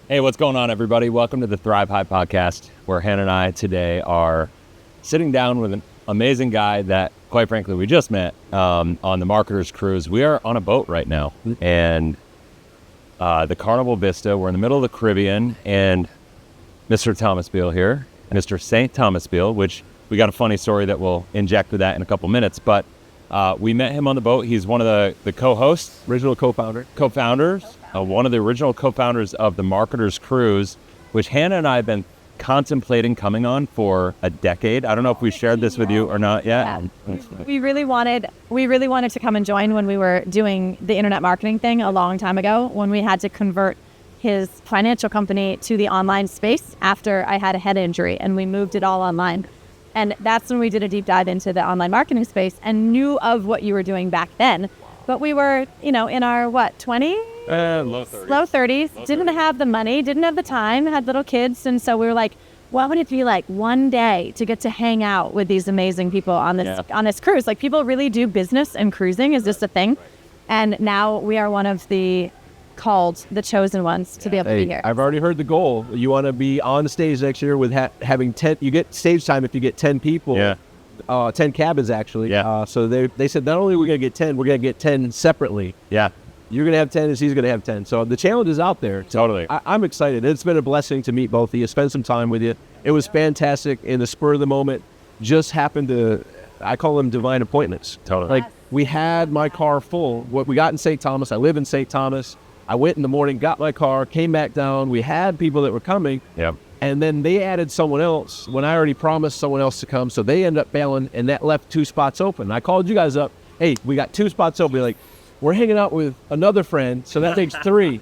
Hey, what's going on, everybody? Welcome to the Thrive Hive podcast, where Hannah and I today are sitting down with an amazing guy that, quite frankly, we just met on the Marketers Cruise. We are on a boat right now, and the Carnival Vista. We're in the middle of the Caribbean, and Mr. Thomas Beal here, Mr. St. Thomas Beal, which we got a funny story that we'll inject with that in a couple minutes, but we met him on the boat. He's one of the co-hosts. Original co-founders. One of the original co-founders of the Marketers Cruise, which Hannah and I have been contemplating coming on for a decade. I don't know if we shared this with you or not yet. Yeah. We really wanted to come and join when we were doing the internet marketing thing a long time ago, when we had to convert his financial company to the online space after I had a head injury, and we moved it all online. And that's when we did a deep dive into the online marketing space and knew of what you were doing back then. But we were, in our, 20s? Low 30s. Low 30s. Didn't have the money, didn't have the time, had little kids. And so we were like, what would it be like one day to get to hang out with these amazing people on this cruise? Like, people really do business, and cruising is just a thing. And now we are one of the chosen ones to be able to be here. I've already heard the goal. You want to be on stage next year with having 10. You get stage time if you get 10 people. Yeah. 10 cabins, actually. Yeah. So they said not only are we going to get 10, we're going to get 10 separately. Yeah. You're going to have 10 and she's going to have 10. So the challenge is out there. Totally. I'm excited. It's been a blessing to meet both of you, spend some time with you. It was fantastic. In the spur of the moment, just happened to, I call them divine appointments. Totally. Like, we had my car full. What we got in St. Thomas, I live in St. Thomas. I went in the morning, got my car, came back down. We had people that were coming. Yep. And then they added someone else when I already promised someone else to come. So they ended up bailing, and that left 2 spots open. I called you guys up. Hey, we got 2 spots open. Like, we're hanging out with another friend, so that takes 3.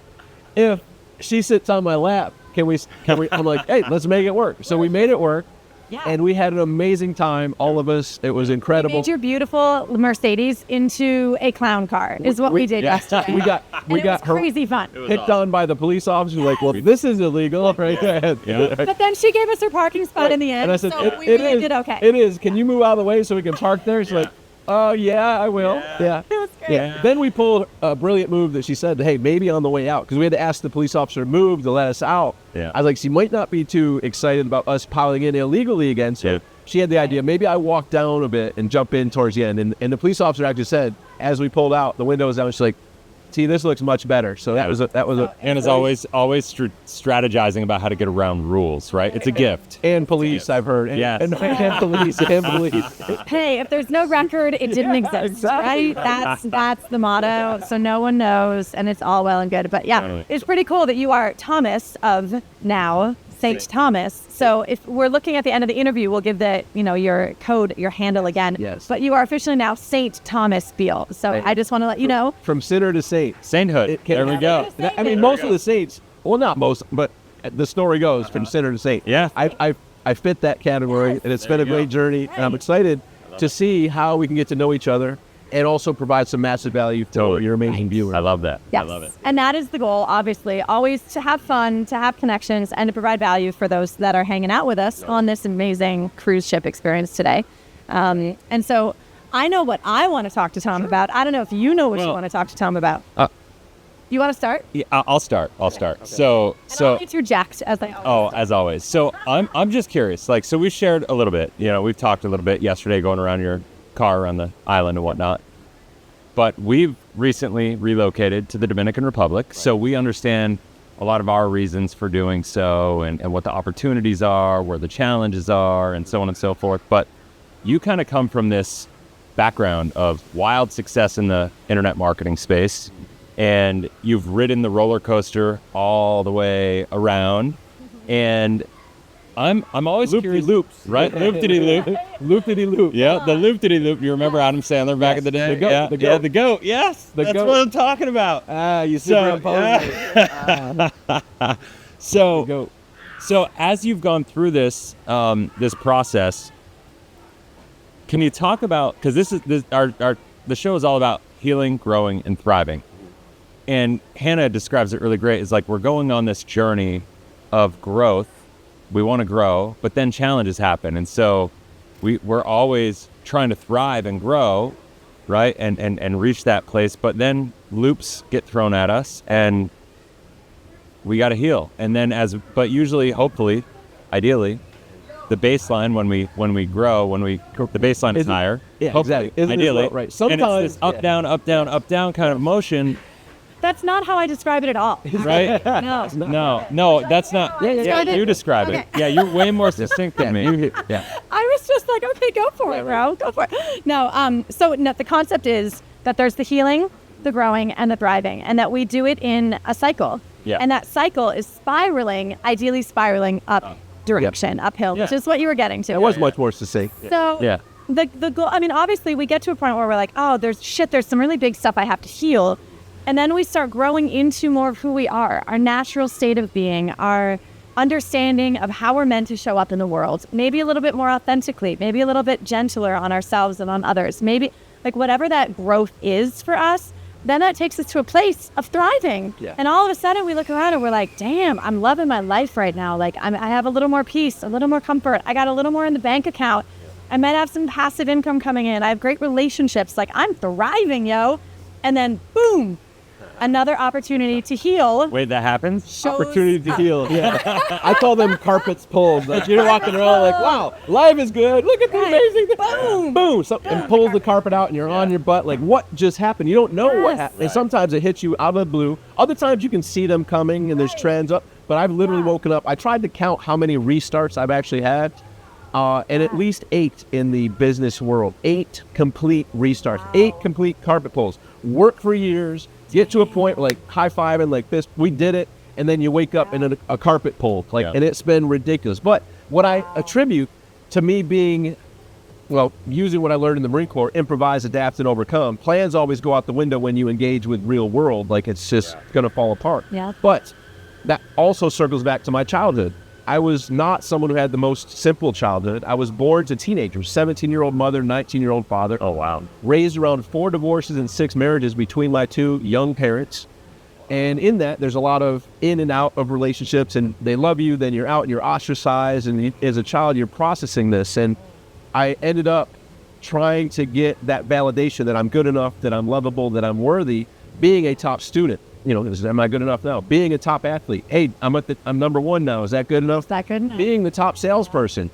If she sits on my lap, can we? I'm like, hey, let's make it work. So we made it work. Yeah. And we had an amazing time, all of us. It was incredible. We made your beautiful Mercedes into a clown car, is what we did yesterday. We got it was crazy fun. Picked on by the police officer. Like, well, this is illegal, right? Yeah. But then she gave us her parking spot in the end, And I said, so we it really is, did okay. It is. Can you move out of the way so we can park there? She's like, oh, yeah, I will. Yeah. It was great. Yeah. Then we pulled a brilliant move that she said, hey, maybe on the way out, because we had to ask the police officer to move to let us out. Yeah. I was like, she might not be too excited about us piling in illegally again. So she had the idea, maybe I walk down a bit and jump in towards the end. And the police officer actually said, as we pulled out, the window was down, she's like, see, this looks much better. So that was a And is always strategizing about how to get around rules, right? It's a gift. and police, I've heard. And, Yes. and police. Hey, if there's no record, it didn't exist, exactly. right? That's the motto. So no one knows, and it's all well and good. But yeah, Totally. it's pretty cool that you are Thomas of now St. Thomas. So if we're looking at the end of the interview, we'll give your code, your handle again. Yes. But you are officially now St. Thomas Beal. So I just want to let you know. From sinner to saint. Sainthood. There we go. I mean, most of the saints, well, not most, but the story goes from sinner to saint. Yeah. I fit that category, and it's been a great journey, and I'm excited to see how we can get to know each other and also provide some massive value for your amazing viewers. I love that. Yes. I love it. And that is the goal, obviously, always to have fun, to have connections, and to provide value for those that are hanging out with us on this amazing cruise ship experience today. And so I know what I want to talk to Tom about. I don't know if you know what you want to talk to Tom about. You want to start? Yeah, I'll start. Okay. So I'll interject as I always do. as always. So I'm just curious. Like, so we shared a little bit. We've talked a little bit yesterday going around your car around the island and whatnot. But we've recently relocated to the Dominican Republic, so we understand a lot of our reasons for doing so and what the opportunities are, where the challenges are, and so on and so forth. But you kind of come from this background of wild success in the internet marketing space, and you've ridden the roller coaster all the way around. And I'm always curious. Loops. Right? Loop-de-de-loop. Loop-de-de-loop. Yeah, the loop-de-de-loop. You remember Adam Sandler back in the day? The goat, Yeah, the goat. the goat. Yes, that's goat. what I'm talking about. You So, superimposed it. So as you've gone through this this process, can you talk about, because the show is all about healing, growing, and thriving. And Hannah describes it really great. It's like we're going on this journey of growth. We want to grow, but then challenges happen. And so we're always trying to thrive and grow, right? And reach that place. But then loops get thrown at us. And we got to heal. And then but usually, hopefully, ideally, the baseline when we grow, the baseline is higher. Yeah, hopefully, exactly. Ideally, Right. And Sometimes it's this up, down, up, down, up, down kind of motion, That's not how I describe it at all. right? No. No, that's not. Yeah. You describe Okay. it. Yeah, you're way more succinct than me. Yeah. I was just like, okay, go for it, bro. Go for it. No, the concept is that there's the healing, the growing, and the thriving, and that we do it in a cycle. Yeah. And that cycle is ideally spiraling up direction, uphill, which is what you were getting to. There was much more to say. So Yeah. the goal, I mean, obviously we get to a point where we're like, oh, there's some really big stuff I have to heal. And then we start growing into more of who we are, our natural state of being, our understanding of how we're meant to show up in the world, maybe a little bit more authentically, maybe a little bit gentler on ourselves and on others, maybe like whatever that growth is for us, then that takes us to a place of thriving. Yeah. And all of a sudden we look around and we're like, damn, I'm loving my life right now. Like I have a little more peace, a little more comfort. I got a little more in the bank account. I might have some passive income coming in. I have great relationships. Like I'm thriving, yo. And then boom, another opportunity to heal. Wait, that happens? shows Opportunity to up. heal. Yeah. I call them carpets pulled. Like you're walking around like, wow, life is good. Look at the amazing thing. Boom. Boom. So, and pulls the carpet out and you're on your butt. Like what just happened? You don't know what Yes. happened. And sometimes it hits you out of the blue. Other times you can see them coming and there's trends up. But I've literally woken up. I tried to count how many restarts I've actually had. And at least 8 in the business world. 8 complete restarts. 8 complete carpet pulls. Work for years. Get to a point where, like high-fiving like this. We did it. And then you wake up in a carpet pull. And it's been ridiculous. But what I attribute to me being, using what I learned in the Marine Corps, improvise, adapt, and overcome. Plans always go out the window when you engage with real world. Like it's just going to fall apart. Yeah. But that also circles back to my childhood. I was not someone who had the most simple childhood. I was born to teenagers, 17-year-old mother, 19-year-old father. Oh, wow. Raised around 4 divorces and 6 marriages between my 2 young parents. And in that, there's a lot of in and out of relationships, and they love you, then you're out and you're ostracized, and as a child, you're processing this. And I ended up trying to get that validation that I'm good enough, that I'm lovable, that I'm worthy, being a top student. Am I good enough now? Being a top athlete. Hey, I'm number 1 now. Is that good enough? Is that good enough? Being the top salesperson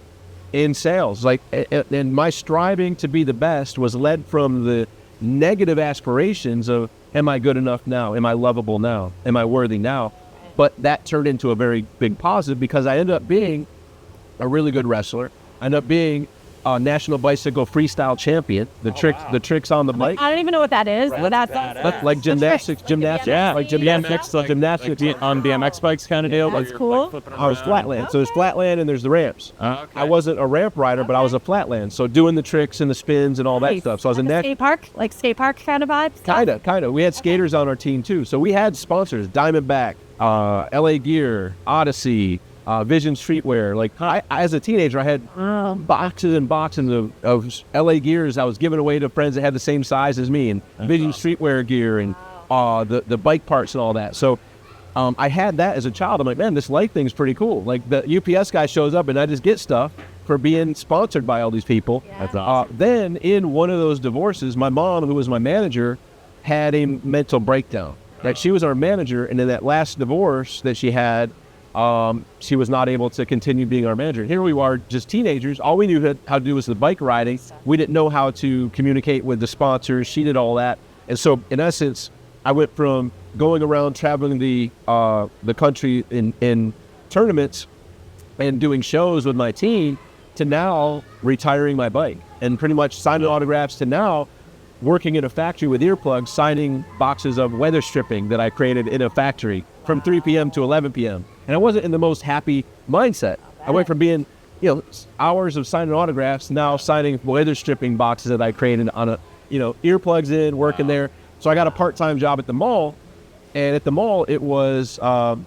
in sales. And my striving to be the best was led from the negative aspirations of, am I good enough now? Am I lovable now? Am I worthy now? But that turned into a very big positive because I ended up being a really good wrestler. I ended up being a national bicycle freestyle champion. The tricks on the bike. I don't even know what that is, but that's Like gymnastics. Yeah, Like gymnastics. on BMX bikes kind of deal. That's cool. I was flatland. So there's flatland and there's the ramps. Okay. I wasn't a ramp rider, but I was a flatland. So doing the tricks and the spins and all that stuff. So I was a skate park, like skate park kind of vibes. Kind of. We had skaters on our team too. So we had sponsors, Diamondback, LA Gear, Odyssey, Vision Streetwear. Like I, as a teenager, I had boxes and boxes of LA Gears I was giving away to friends that had the same size as me, and Vision Streetwear gear and the bike parts and all that. So I had that as a child. I'm like, man, this life thing's pretty cool. Like the UPS guy shows up and I just get stuff for being sponsored by all these people. Yeah. That's awesome. Then in one of those divorces, my mom, who was my manager, had a mental breakdown. Like she was our manager, and in that last divorce that she had, she was not able to continue being our manager. Here we are, just teenagers. All we knew how to do was the bike riding. We didn't know how to communicate with the sponsors. She did all that. And so, in essence, I went from going around traveling the country in tournaments and doing shows with my team to now retiring my bike and pretty much signing autographs to now working in a factory with earplugs, signing boxes of weather stripping that I created in a factory from 3 p.m. to 11 p.m. And I wasn't in the most happy mindset. I went from being, hours of signing autographs, now signing weather stripping boxes that I created on a, earplugs in, working there. So I got a part-time job at the mall. And at the mall, it was a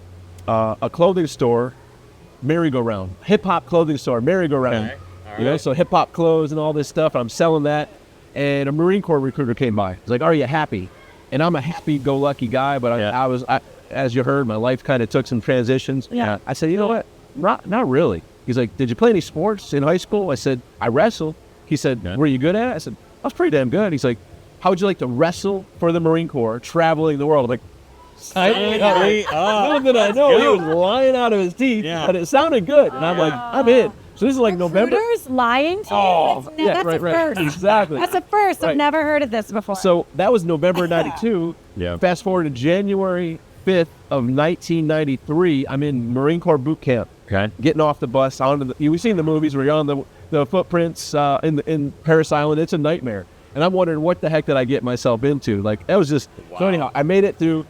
clothing store, merry-go-round, hip-hop clothing store, merry-go-round. Okay. All right. So hip-hop clothes and all this stuff. I'm selling that. And a Marine Corps recruiter came by. He's like, are you happy? And I'm a happy-go-lucky guy, but I was, as you heard, my life kind of took some transitions. Yeah. I said, you know what? Not really. He's like, did you play any sports in high school? I said, I wrestled. He said, were you good at it? I said, I was pretty damn good. He's like, how would you like to wrestle for the Marine Corps, traveling the world? I'm like, Little did I know he was lying out of his teeth, but it sounded good, and I'm like, I'm in. So this is like November. Recruiters lying to you? That's a first. Exactly. That's a first. Right. I've never heard of this before. So that was November '92. Yeah. Fast forward to January 5th of 1993. I'm in Marine Corps boot camp. Okay. Getting off the bus onto the. We've seen the movies where you're on the footprints in Paris Island. It's a nightmare, and I'm wondering what the heck did I get myself into? Like that was just. Wow. So anyhow, I made it through.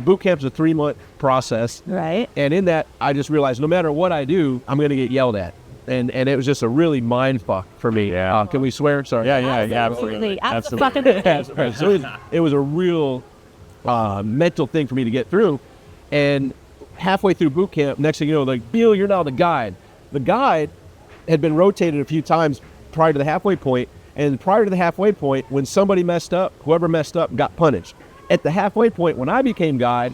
Boot camp's a 3-month process. Right. And in that, I just realized no matter what I do, I'm going to get yelled at. And it was just a really mind fuck for me. Yeah. Can we swear? Sorry. Yeah, Absolutely. Absolutely. So it was a real mental thing for me to get through. And halfway through boot camp, next thing you know, like, Beal, you're now the guide. The guide had been rotated a few times prior to the halfway point. And prior to the halfway point, when somebody messed up, whoever messed up got punished. At the halfway point, when I became guide,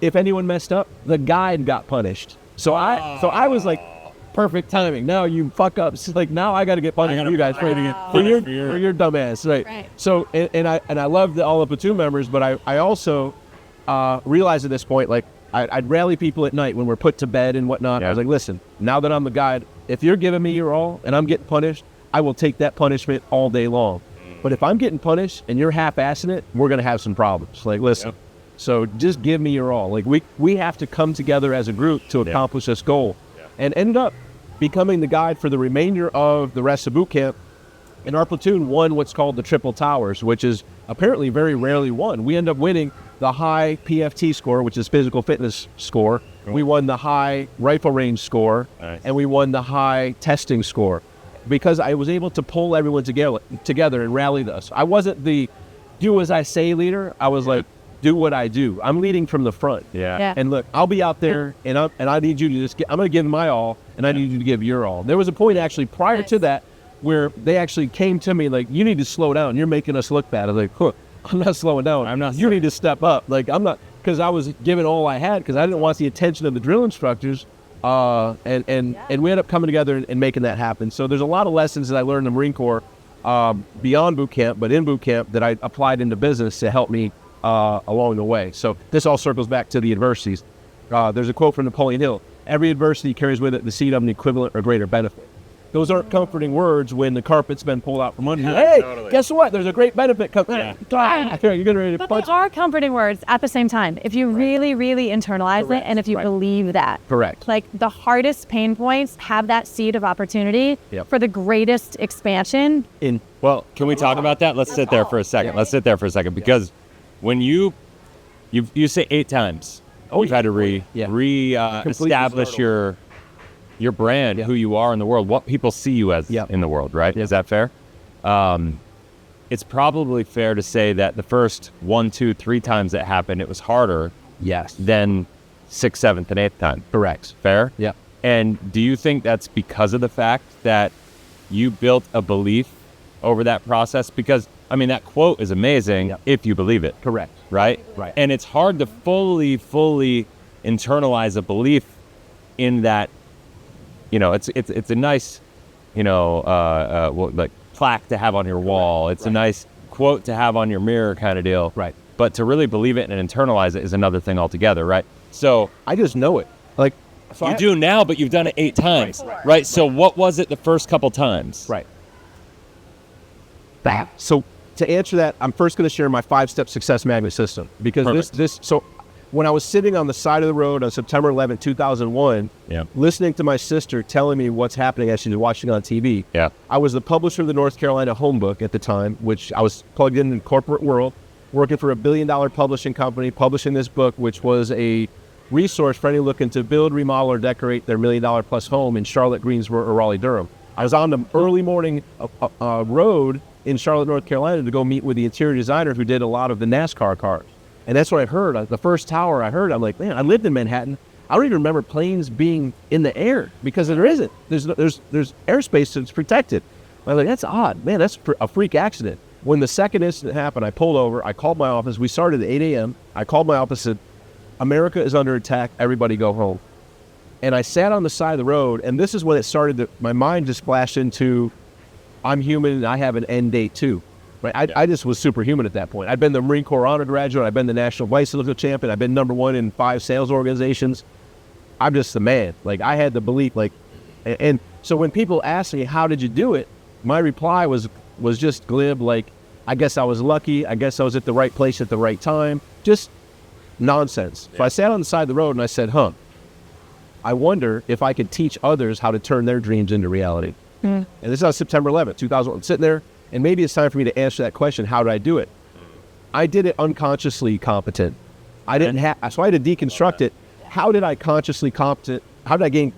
if anyone messed up, the guide got punished. So I was like, perfect timing. Now you fuck up. It's like now I got to get punished for you guys for your dumb ass, right? So and I love all the platoon members, but I also realized at this point, like I'd rally people at night when we're put to bed and whatnot. Yeah. I was like, listen, now that I'm the guide, if you're giving me your all and I'm getting punished, I will take that punishment all day long. But if I'm getting punished and you're half-assing it, we're gonna have some problems. Like, listen. Yep. So just give me your all. Like we have to come together as a group to accomplish this goal, and ended up becoming the guide for the remainder of the rest of boot camp. And our platoon won what's called the Triple Towers, which is apparently very rarely won. We end up winning the high PFT score, which is physical fitness score. Cool. We won the high rifle range score, nice. And we won the high testing score. Because I was able to pull everyone together and rally us. I wasn't the do as I say leader. I was like, do what I do. I'm leading from the front. Yeah. And look, I'll be out there, and I need you to just I'm going to give my all, and I need you to give your all. There was a point actually prior to that where they actually came to me like, you need to slow down. You're making us look bad. I was like, huh, I'm not slowing down. I'm not. You need to step up. Like I'm not, because I was giving all I had because I didn't want the attention of the drill instructors. And we ended up coming together and making that happen. So there's a lot of lessons that I learned in the Marine Corps beyond boot camp, but in boot camp that I applied into business to help me along the way. So this all circles back to the adversities. There's a quote from Napoleon Hill: "Every adversity carries with it the seed of an equivalent or greater benefit." Those aren't comforting words when the carpet's been pulled out from under you. Hey, totally. Guess what? There's a great benefit coming. Yeah. You're getting ready to punch. They are comforting words at the same time. If you really, really internalize it, and if you believe that. Correct. Like the hardest pain points have that seed of opportunity for the greatest expansion. Well, can we talk about that? Let's sit there for a second. Let's sit there for a second, because when you say 8 times, you've had to establish your brand, who you are in the world, what people see you as in the world, right? Is that fair? It's probably fair to say that the first 1, 2, 3 times that happened, it was harder than 6th, 7th, and 8th time. Correct. Fair? Yeah. And do you think that's because of the fact that you built a belief over that process? Because, I mean, that quote is amazing if you believe it. Correct. Right? Right. And it's hard to fully internalize a belief in that. You know, it's a nice, like plaque to have on your wall. It's a nice quote to have on your mirror kind of deal. Right. But to really believe it and internalize it is another thing altogether, right? So I just know it. Like you do now, but you've done it 8 times, right? So what was it the first couple times? Right. So to answer that, I'm first going to share my 5-step success magnet system, because so when I was sitting on the side of the road on September 11, 2001, listening to my sister telling me what's happening as she was watching on TV, I was the publisher of the North Carolina Home Book at the time, which I was plugged in the corporate world, working for a $1 billion publishing company, publishing this book, which was a resource for anyone looking to build, remodel, or decorate their $1 million plus home in Charlotte, Greensboro, or Raleigh-Durham. I was on the early morning road in Charlotte, North Carolina, to go meet with the interior designer who did a lot of the NASCAR cars. And that's what I heard. The first tower I heard, I'm like, man, I lived in Manhattan. I don't even remember planes being in the air, because there isn't. There's airspace that's protected. I was like, that's odd. Man, that's a freak accident. When the second incident happened, I pulled over. I called my office. We started at 8 a.m. I called my office and said, America is under attack. Everybody go home. And I sat on the side of the road, and this is when it started. My mind just flashed into, I'm human and I have an end date too. Right? I just was superhuman at that point. I'd been the Marine Corps honor graduate. I'd been the national bicycle champion. I've been #1 in 5 sales organizations. I'm just the man. Like, I had the belief, like, and so when people ask me, how did you do it? My reply was just glib, like, I guess I was lucky. I guess I was at the right place at the right time. Just nonsense. Yeah. So I sat on the side of the road and I said, I wonder if I could teach others how to turn their dreams into reality. And this is on September 11th, 2001. I'm sitting there, and maybe it's time for me to answer that question. How did I do it? I did it unconsciously competent. I didn't have, so I had to deconstruct it. How did I consciously competent? How did I gain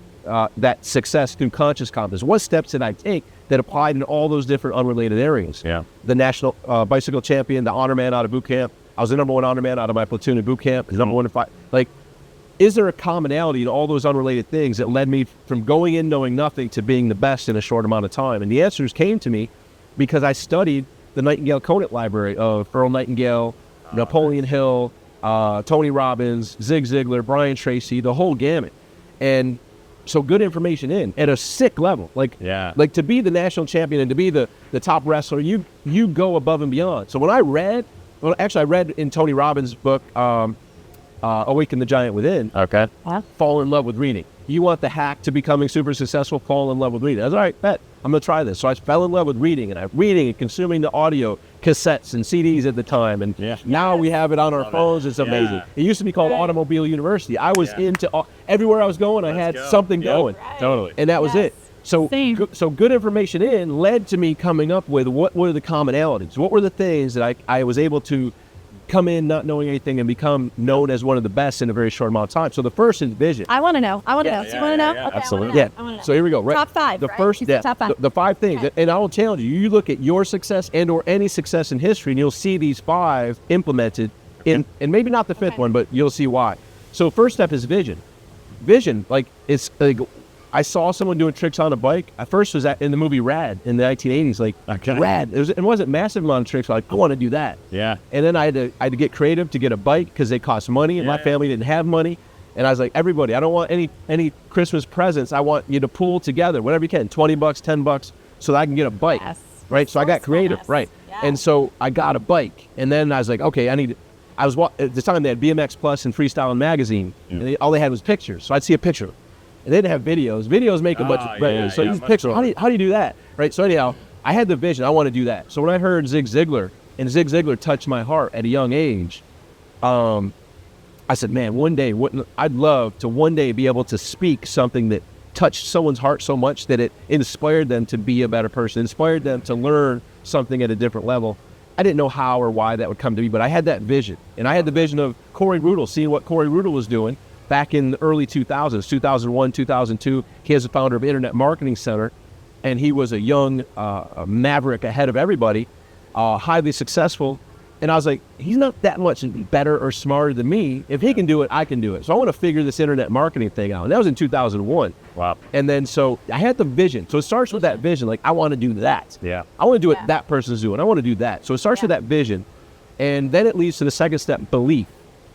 that success through conscious competence? What steps did I take that applied in all those different unrelated areas? Yeah. The national bicycle champion, the honor man out of boot camp. I was the #1 honor man out of my platoon in boot camp. The #1 in 5. Like, is there a commonality in all those unrelated things that led me from going in knowing nothing to being the best in a short amount of time? And the answers came to me because I studied the Nightingale Conant library of Earl Nightingale, Napoleon Hill, Tony Robbins, Zig Ziglar, Brian Tracy, the whole gamut. And so good information in at a sick level. Like to be the national champion and to be the top wrestler, you go above and beyond. So when I read, I read in Tony Robbins' book, Awaken the Giant Within. Okay. Fall in love with reading. You want the hack to becoming super successful, fall in love with reading. I was all right, bet. I'm going to try this. So I fell in love with reading, and I'm reading and consuming the audio cassettes and CDs at the time. And now we have it on our phones. It's amazing. Yeah. It used to be called Automobile University. I was into everywhere I was going, I had something going. Right. Totally. And that was it. So, so good information in led to me coming up with what were the commonalities? What were the things that I was able to come in not knowing anything and become known as one of the best in a very short amount of time? So the first is vision. I want to know. Do you want to know? Yeah, okay, absolutely. I wanna know. So here we go. Right. Top 5. The right? first step. Top 5. The 5 things. Okay. And I will challenge you. You look at your success and or any success in history, and you'll see these 5 implemented in, and maybe not the 5th one, but you'll see why. So first step is vision. Vision, like it's like, I saw someone doing tricks on a bike. I first was in the movie Rad in the 1980s, like Rad. It wasn't massive amount of tricks. Like, I want to do that. Yeah. And then I had to get creative to get a bike because they cost money, and my family didn't have money. And I was like, everybody, I don't want any Christmas presents. I want you to pool together, whatever you can, $20, $10, so that I can get a bike. Yes. Right. So I got creative. Yes. Right. Yes. And so I got a bike, and then I was like, okay, at the time they had BMX Plus and Freestyle Magazine, and all they had was pictures. So I'd see a picture. And they didn't have videos. Videos make a bunch of so these pictures. How do you do that? Right. So anyhow, I had the vision. I want to do that. So when I heard Zig Ziglar, and Zig Ziglar touched my heart at a young age, I said, man, one day, I'd love to one day be able to speak something that touched someone's heart so much that it inspired them to be a better person, inspired them to learn something at a different level. I didn't know how or why that would come to me, but I had that vision. And I had the vision of Corey Rudel, seeing what Corey Rudel was doing back in the early 2000s, 2001, 2002. He is the founder of Internet Marketing Center, and he was a young maverick ahead of everybody, highly successful. And I was like, he's not that much better or smarter than me. If he can do it, I can do it. So I want to figure this internet marketing thing out. And that was in 2001. Wow. And then so I had the vision. So it starts with that vision. Like, I want to do that. Yeah. I want to do what that person's doing. I want to do that. So it starts with that vision. And then it leads to the second step, belief.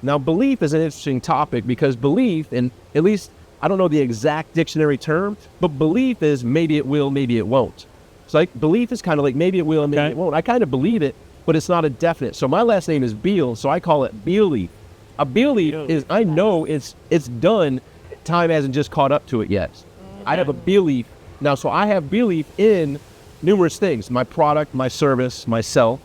Now, belief is an interesting topic because belief, and at least I don't know the exact dictionary term, but belief is maybe it will, maybe it won't. So like belief is kind of like maybe it will and maybe it won't. I kind of believe it, but it's not a definite. So my last name is Beal, so I call it Beal-leaf. A Beal-leaf is, I know it's done. Time hasn't just caught up to it yet. I have a Beal-leaf. Now, so I have Beal-leaf in numerous things. My product, my service, myself.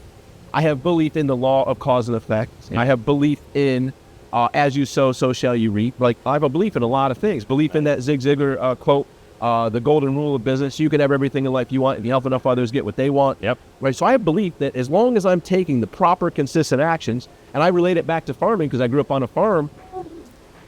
I have belief in the law of cause and effect. Yeah. I have belief in as you sow, so shall you reap. Like, I have a belief in a lot of things. Belief in that Zig Ziglar quote, the golden rule of business. You can have everything in life you want if you help enough others get what they want. Yep. Right. So I have belief that as long as I'm taking the proper, consistent actions, and I relate it back to farming because I grew up on a farm,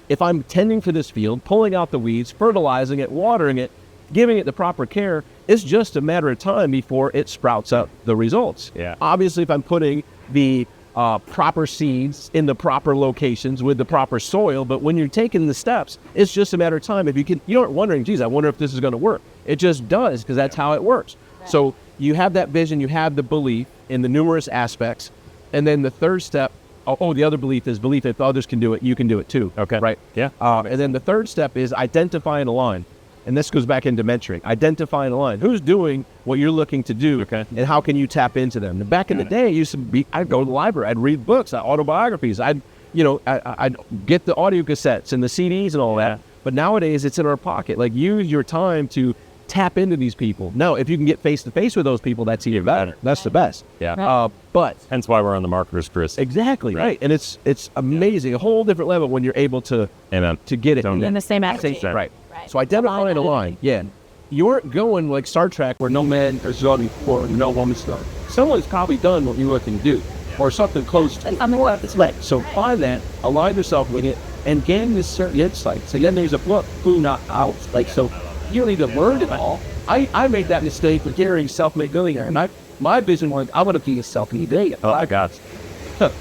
if I'm tending to this field, pulling out the weeds, fertilizing it, watering it, giving it the proper care, it's just a matter of time before it sprouts up the results. Yeah. Obviously, if I'm putting the proper seeds in the proper locations with the proper soil, but when you're taking the steps, it's just a matter of time. If you aren't wondering, geez, I wonder if this is going to work. It just does, because that's how it works. Right. So you have that vision, you have the belief in the numerous aspects, and then the third step, the other belief is belief if others can do it, you can do it too. Okay. Right? Yeah. And then the third step is identify and align. And this goes back into mentoring, identifying the line. Who's doing what you're looking to do, and how can you tap into them? And back in the day, it used to be, I'd go to the library, I'd read books, autobiographies, I'd get the audio cassettes and the CDs and all that. But nowadays, it's in our pocket. Like, use your time to tap into these people. No, if you can get face to face with those people, that's even better. That's the best. Yeah. But hence why we're on the Marketers Chris. Exactly right. And it's amazing, a whole different level when you're able to get it in the same attitude. Right. So identifying a line. Yeah. You aren't going like Star Trek where no man is running for no woman stuff. Someone's probably done what you're looking to do, or something close to it. So find that, align yourself with it, and gain this certain insight. So then there's a book, Who Not Out. Like, so you don't need to learn it all. I made that mistake with carrying Self-Made Millionaire, and my vision was, I want to be a self-made millionaire. Oh, I got it.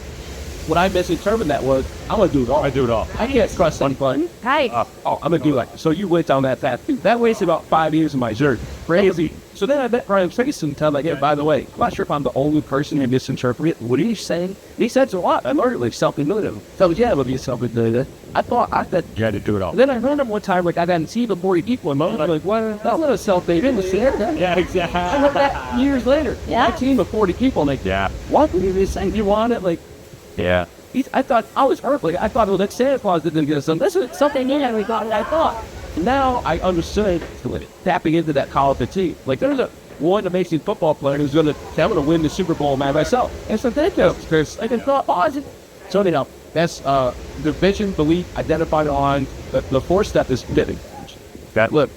What I misinterpreted that was, I'm going to do it all. I do it all. I can't trust anybody. Right. I'm going to do like, so you went down that path. That wasted about 5 years of my journey. Crazy. So then I met Brian Tracy and tell him, like, yeah, by the way, I'm not sure if I'm the only person who misinterpreted what he's saying. He said a lot. I learned like self-made millionaire. So yeah, I'm going to be a self-made millionaire. I thought you had to do it all. And then I heard him one time, like, I got seen 40 people in my life. I'm like, what? That's not a self-made millionaire. Yeah, exactly. I looked at years later. Yeah. A team of 40 people. And like, what? You saying you want it? Like, yeah. I thought I was hurt. Like, I thought, well, that Santa Claus didn't get us something. This is something new that we got. I thought. Now I understood tapping into that call of fatigue. Like, there's one amazing football player who's going to win the Super Bowl by myself. And so thank you, Chris. I just thought, so anyhow, that's the vision, belief, identifying on the fourth step is living. That look,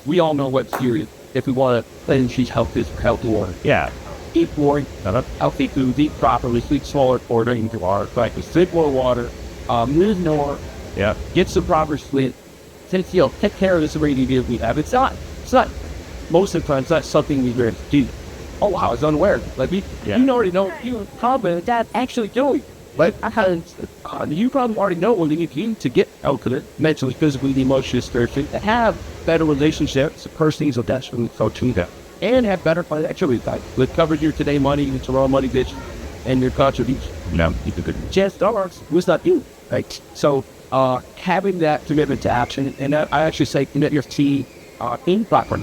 we all know what's serious. If we want to cleanse healthy water. Yeah. Eat more healthy food, eat properly, sleep smaller ordering into our cycle, drink more water, move more, get some proper sleep, take care of this radiation we have. It's not, most of the time, it's not something we really do. Oh, wow, I was unaware. Like, you already know, you're confident that actually doing. Like, you probably already know what you need to get out of it, mentally, physically, emotionally, spiritually, to have better relationships, personally, so that's really so to that. And have better financial impact. Let's cover your today money, your tomorrow money vision, and your contribution. Yeah. Chance dollars was not you. Right? So having that commitment to action, and I actually say commit your T improper.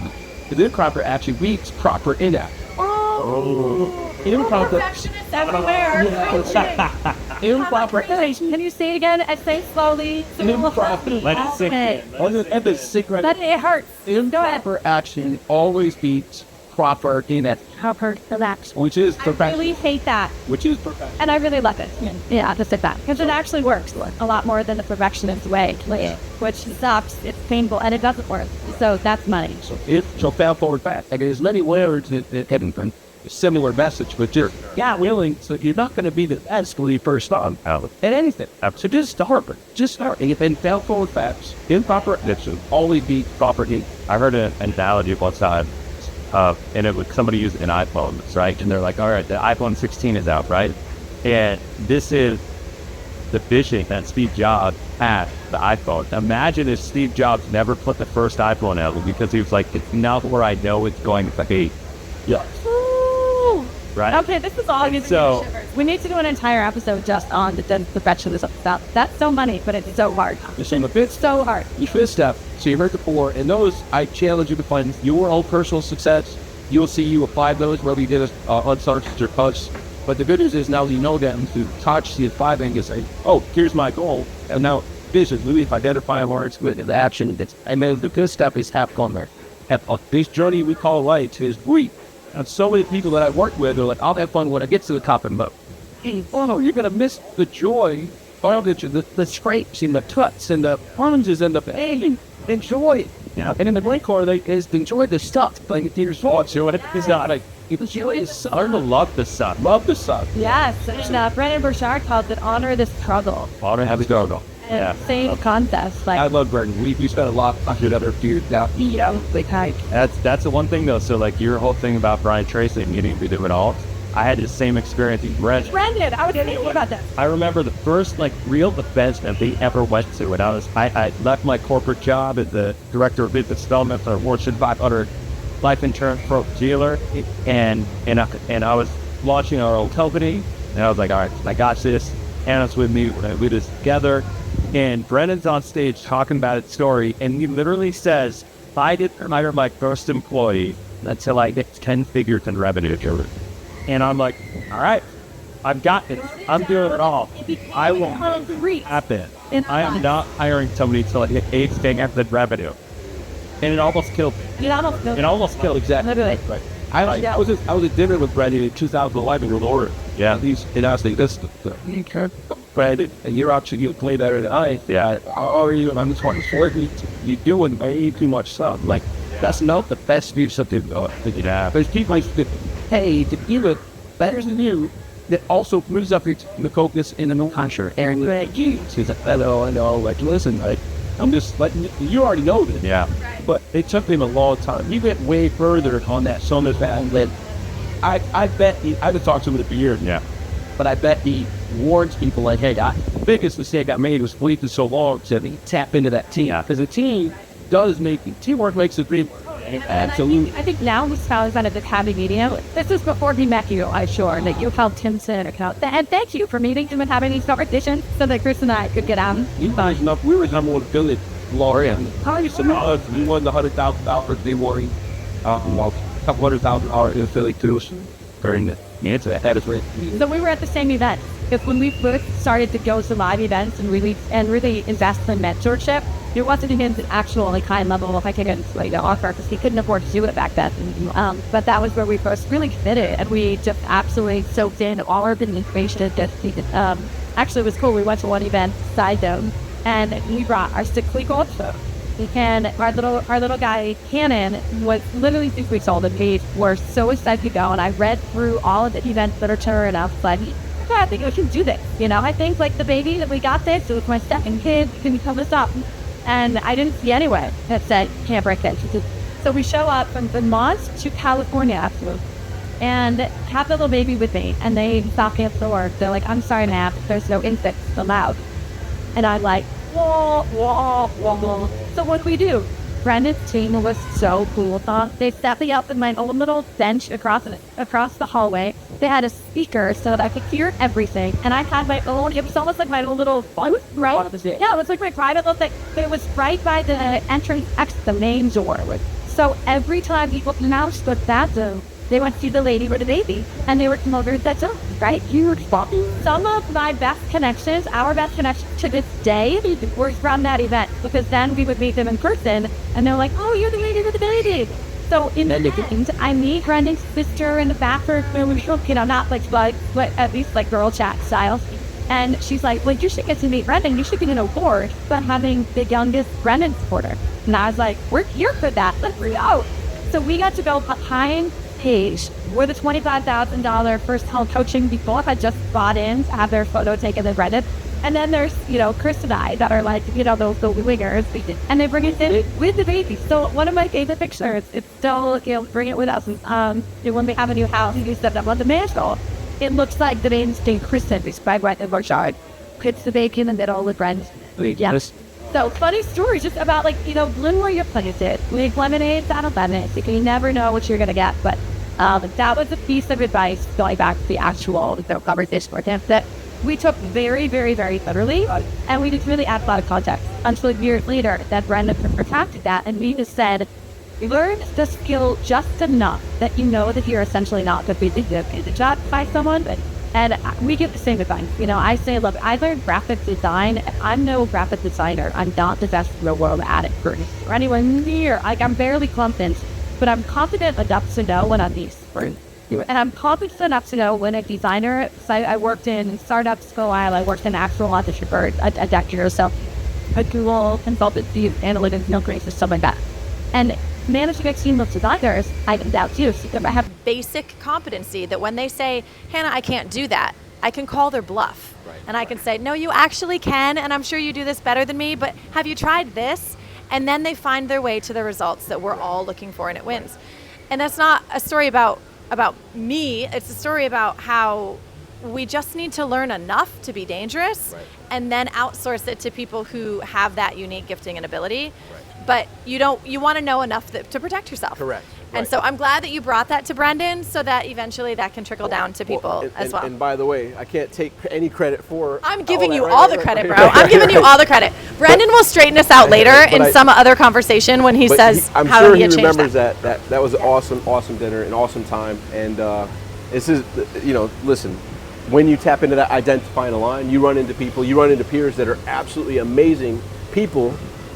The improper actually reads proper inaction. Improper. Perfectionist everywhere. Improper. Can you say it again? I say slowly. Improper. Let it sink in. But it hurts. Improper action always beats proper inaction. Proper action. Which is I perfection. really hate that. Which is perfection. And I really love it. Yeah, to say that. Because it actually works a lot more than the perfectionist way, which sucks. It's painful and it doesn't work. So that's money. So fail forward fast. Like, there's many words that haven't been a similar message, but you're willing, so you're not going to be the best when you first start at anything. So just start. And fail forward fast. Improper action always beats proper need. I heard an analogy one time, and it was somebody using an iPhone, right? And they're like, all right, the iPhone 16 is out, right? And this is the vision that Steve Jobs had, the iPhone. Imagine if Steve Jobs never put the first iPhone out, because he was like, it's not where I know it's going to be. Yeah. Right. Okay, this is all we need to do an entire episode just on the perfectionism stuff. That's so money, but it's so hard. It's so hard. Your fifth step, so you heard the four, and those, I challenge you to find your own personal success. You'll see you apply those, whether you did it unstarted or posts. But the good news is now you know them to touch the five and you say, oh, here's my goal. And now vision, we've identified words with the action. And then the good step is have fun there. This journey we call life is brief. And so many people that I work with are like, I'll have fun when I get to the top and low. Oh, you're going to miss the joy, the scrapes and the cuts and the plunges and the pain. Enjoy it. Yeah. And in the great core, is enjoy the stuff. Like, your thoughts, it's not like, enjoy the sun. Learn to love the sun. Love the sun. Yes. And Brandon Burchard calls it honor the struggle. Honor the struggle. Yeah. Same concept. Like, I love Brandon. We spent a lot of other years now. Yeah. That's the one thing though. So like your whole thing about Brian Tracy and getting to do it all. I had the same experience with Brandon. I was thinking about that. I remember the first like real event that they ever went to, and I left my corporate job as the director of business development for a Fortune 500 life insurance pro dealer, and I was launching our own company, and I was like, all right, I got this. Hannah's with me. We're gonna do this together. And Brennan's on stage talking about his story, and he literally says, if I didn't hire my first employee until I get 10 figures in revenue. And I'm like, all right, I've got this. I'm doing it all. I will happen. I am not hiring somebody until I get 8 figures in revenue. And it almost killed me. It almost killed exactly. Literally. Right. I was at dinner with Brandon in 2011 with Laura. Yeah. And I was like, this, Brandon, and you're actually you play better than I. Yeah. How are you? And I'm just like, you're doing way too much stuff. Like, that's not the best view something going. Yeah. There's people like, hey, to give it better than you, that also moves up the focus in the no country. And like, she's like, I know, like, listen, like, I'm just letting you already know this. Yeah. But it took him a long time. You get way further on that Sonos band that I bet he, I haven't talked to him in a year. Yeah. But I bet he warns people like, hey, the biggest mistake I made was sleeping so long to tap into that team. Because the team does teamwork makes the dream. Absolutely. I think now he's found that at the happy medium. This is before he met you, I'm sure, that you helped him to account. And thank you for meeting him and having these conversations so that Chris and I could get out. You guys know, we were number one affiliate, Laura. I used to know we won the $100,000 they were a couple $100,000 in affiliate too. During the answer, that is right. So we were at the same event. Because when we first started to go to live events and really invest in mentorship, it wasn't even an actual high level of offer because he couldn't afford to do it back then. But that was where we first really committed, and we just absolutely soaked in all our information. Actually, it was cool. We went to one event, Side Dome, and we brought our 6-week-old. And our little guy, Cannon, was literally 6 weeks old, and we were so excited to go. And I read through all of the events literature, and I was like, I think we can do this. I think the baby that we got this, it was my second kid, can you come this up? And I didn't see anywhere that said, can't break this. So we show up from Vermont to California and have the little baby with me. And they stop me at the door. They're like, I'm sorry, ma'am, there's no insects allowed. And I'm like, whoa. So what do we do? Brendan's team was so cool. They set me up in my own little bench across the hallway. They had a speaker so that I could hear everything. And I had my own, it was almost like my own little, right? Yeah, it was like my private little thing. But it was right by the entrance exit, the main door. So every time people came out to the bathroom, they went to see the lady with the baby. And they were come over and said, so, right? Some of my best connections, our best connections to this day, were from that event. Because then we would meet them in person. And they're like, oh, you're the lady with the baby. So in the end, I meet Brendan's sister in the bathroom, not but at least girl chat style. And she's like, well, you should get to meet Brendan. You should get an award for having the youngest Brendan supporter. And I was like, we're here for that. Let's go. So we got to go behind page where the $25,000 first home coaching people had just bought in to have their photo taken and Brendan. And then there's, Chris and I that are those wingers, and they bring it in with the baby. So one of my favorite pictures, it's still, bring it with us. When we have a new house, you set up on the mantle. It looks like the baby's being christened by Brendan Burchard. Puts the baby in the middle with Brendan. Yes. So funny story just about bloom where your place is. Make lemonade out of lemons. You never know what you're going to get. But that was a piece of advice going back to the actual conversation for him that we took very, very, very literally, and we didn't really add a lot of context until years later that Brendan retracted that, and we just said, learn the skill just enough that you know that you're essentially not going to be judged by someone, and we give the same advice. I say, look, I learned graphic design, and I'm no graphic designer. I'm not the best in the world at it, or anyone near. I'm barely confident, but I'm confident enough to know when I'm these. And I'm confident enough to know when a designer, so I worked in startups for a while, I worked in actual audition for a decade or so, a Google consultancy, analytics, creative, stuff like that. And managing a team of designers, I can doubt too. So I have basic competency that when they say, Hannah, I can't do that, I can call their bluff. Right. And I can say, no, you actually can, and I'm sure you do this better than me, but have you tried this? And then they find their way to the results that we're all looking for, and it wins. And that's not a story about me, it's a story about how we just need to learn enough to be dangerous, right, and then outsource it to people who have that unique gifting and ability. Right. But you want to know enough to protect yourself. Correct. And so I'm glad that you brought that to Brendan so that eventually that can trickle down to people as well. And by the way, I can't take any credit for I'm giving you that, all the credit, bro. I'm giving you all the credit. Brendan will straighten us out later in some other conversation when he says I'm how sure he he changed remembers that. that was an awesome dinner, an awesome time. And this is, listen, when you tap into that identifying a line, you run into people, you run into peers that are absolutely amazing people,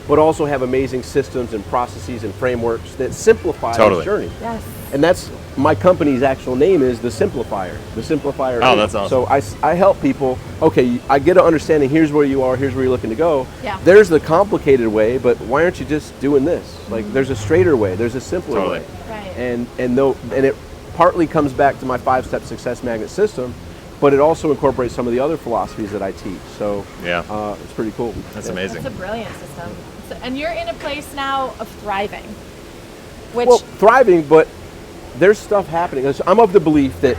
but also have amazing systems and processes and frameworks that simplify this journey. Yes. And that's my company's actual name is The Simplifier. The Simplifier. Oh, that's awesome. So I help people, okay, I get an understanding, here's where you are, here's where you're looking to go. Yeah. There's the complicated way, but why aren't you just doing this? Like there's a straighter way, there's a simpler way. Right. And it partly comes back to my 5-step success magnet system, but it also incorporates some of the other philosophies that I teach. So it's pretty cool. That's amazing. It's a brilliant system. And you're in a place now of thriving. Which Thriving, but there's stuff happening. I'm of the belief that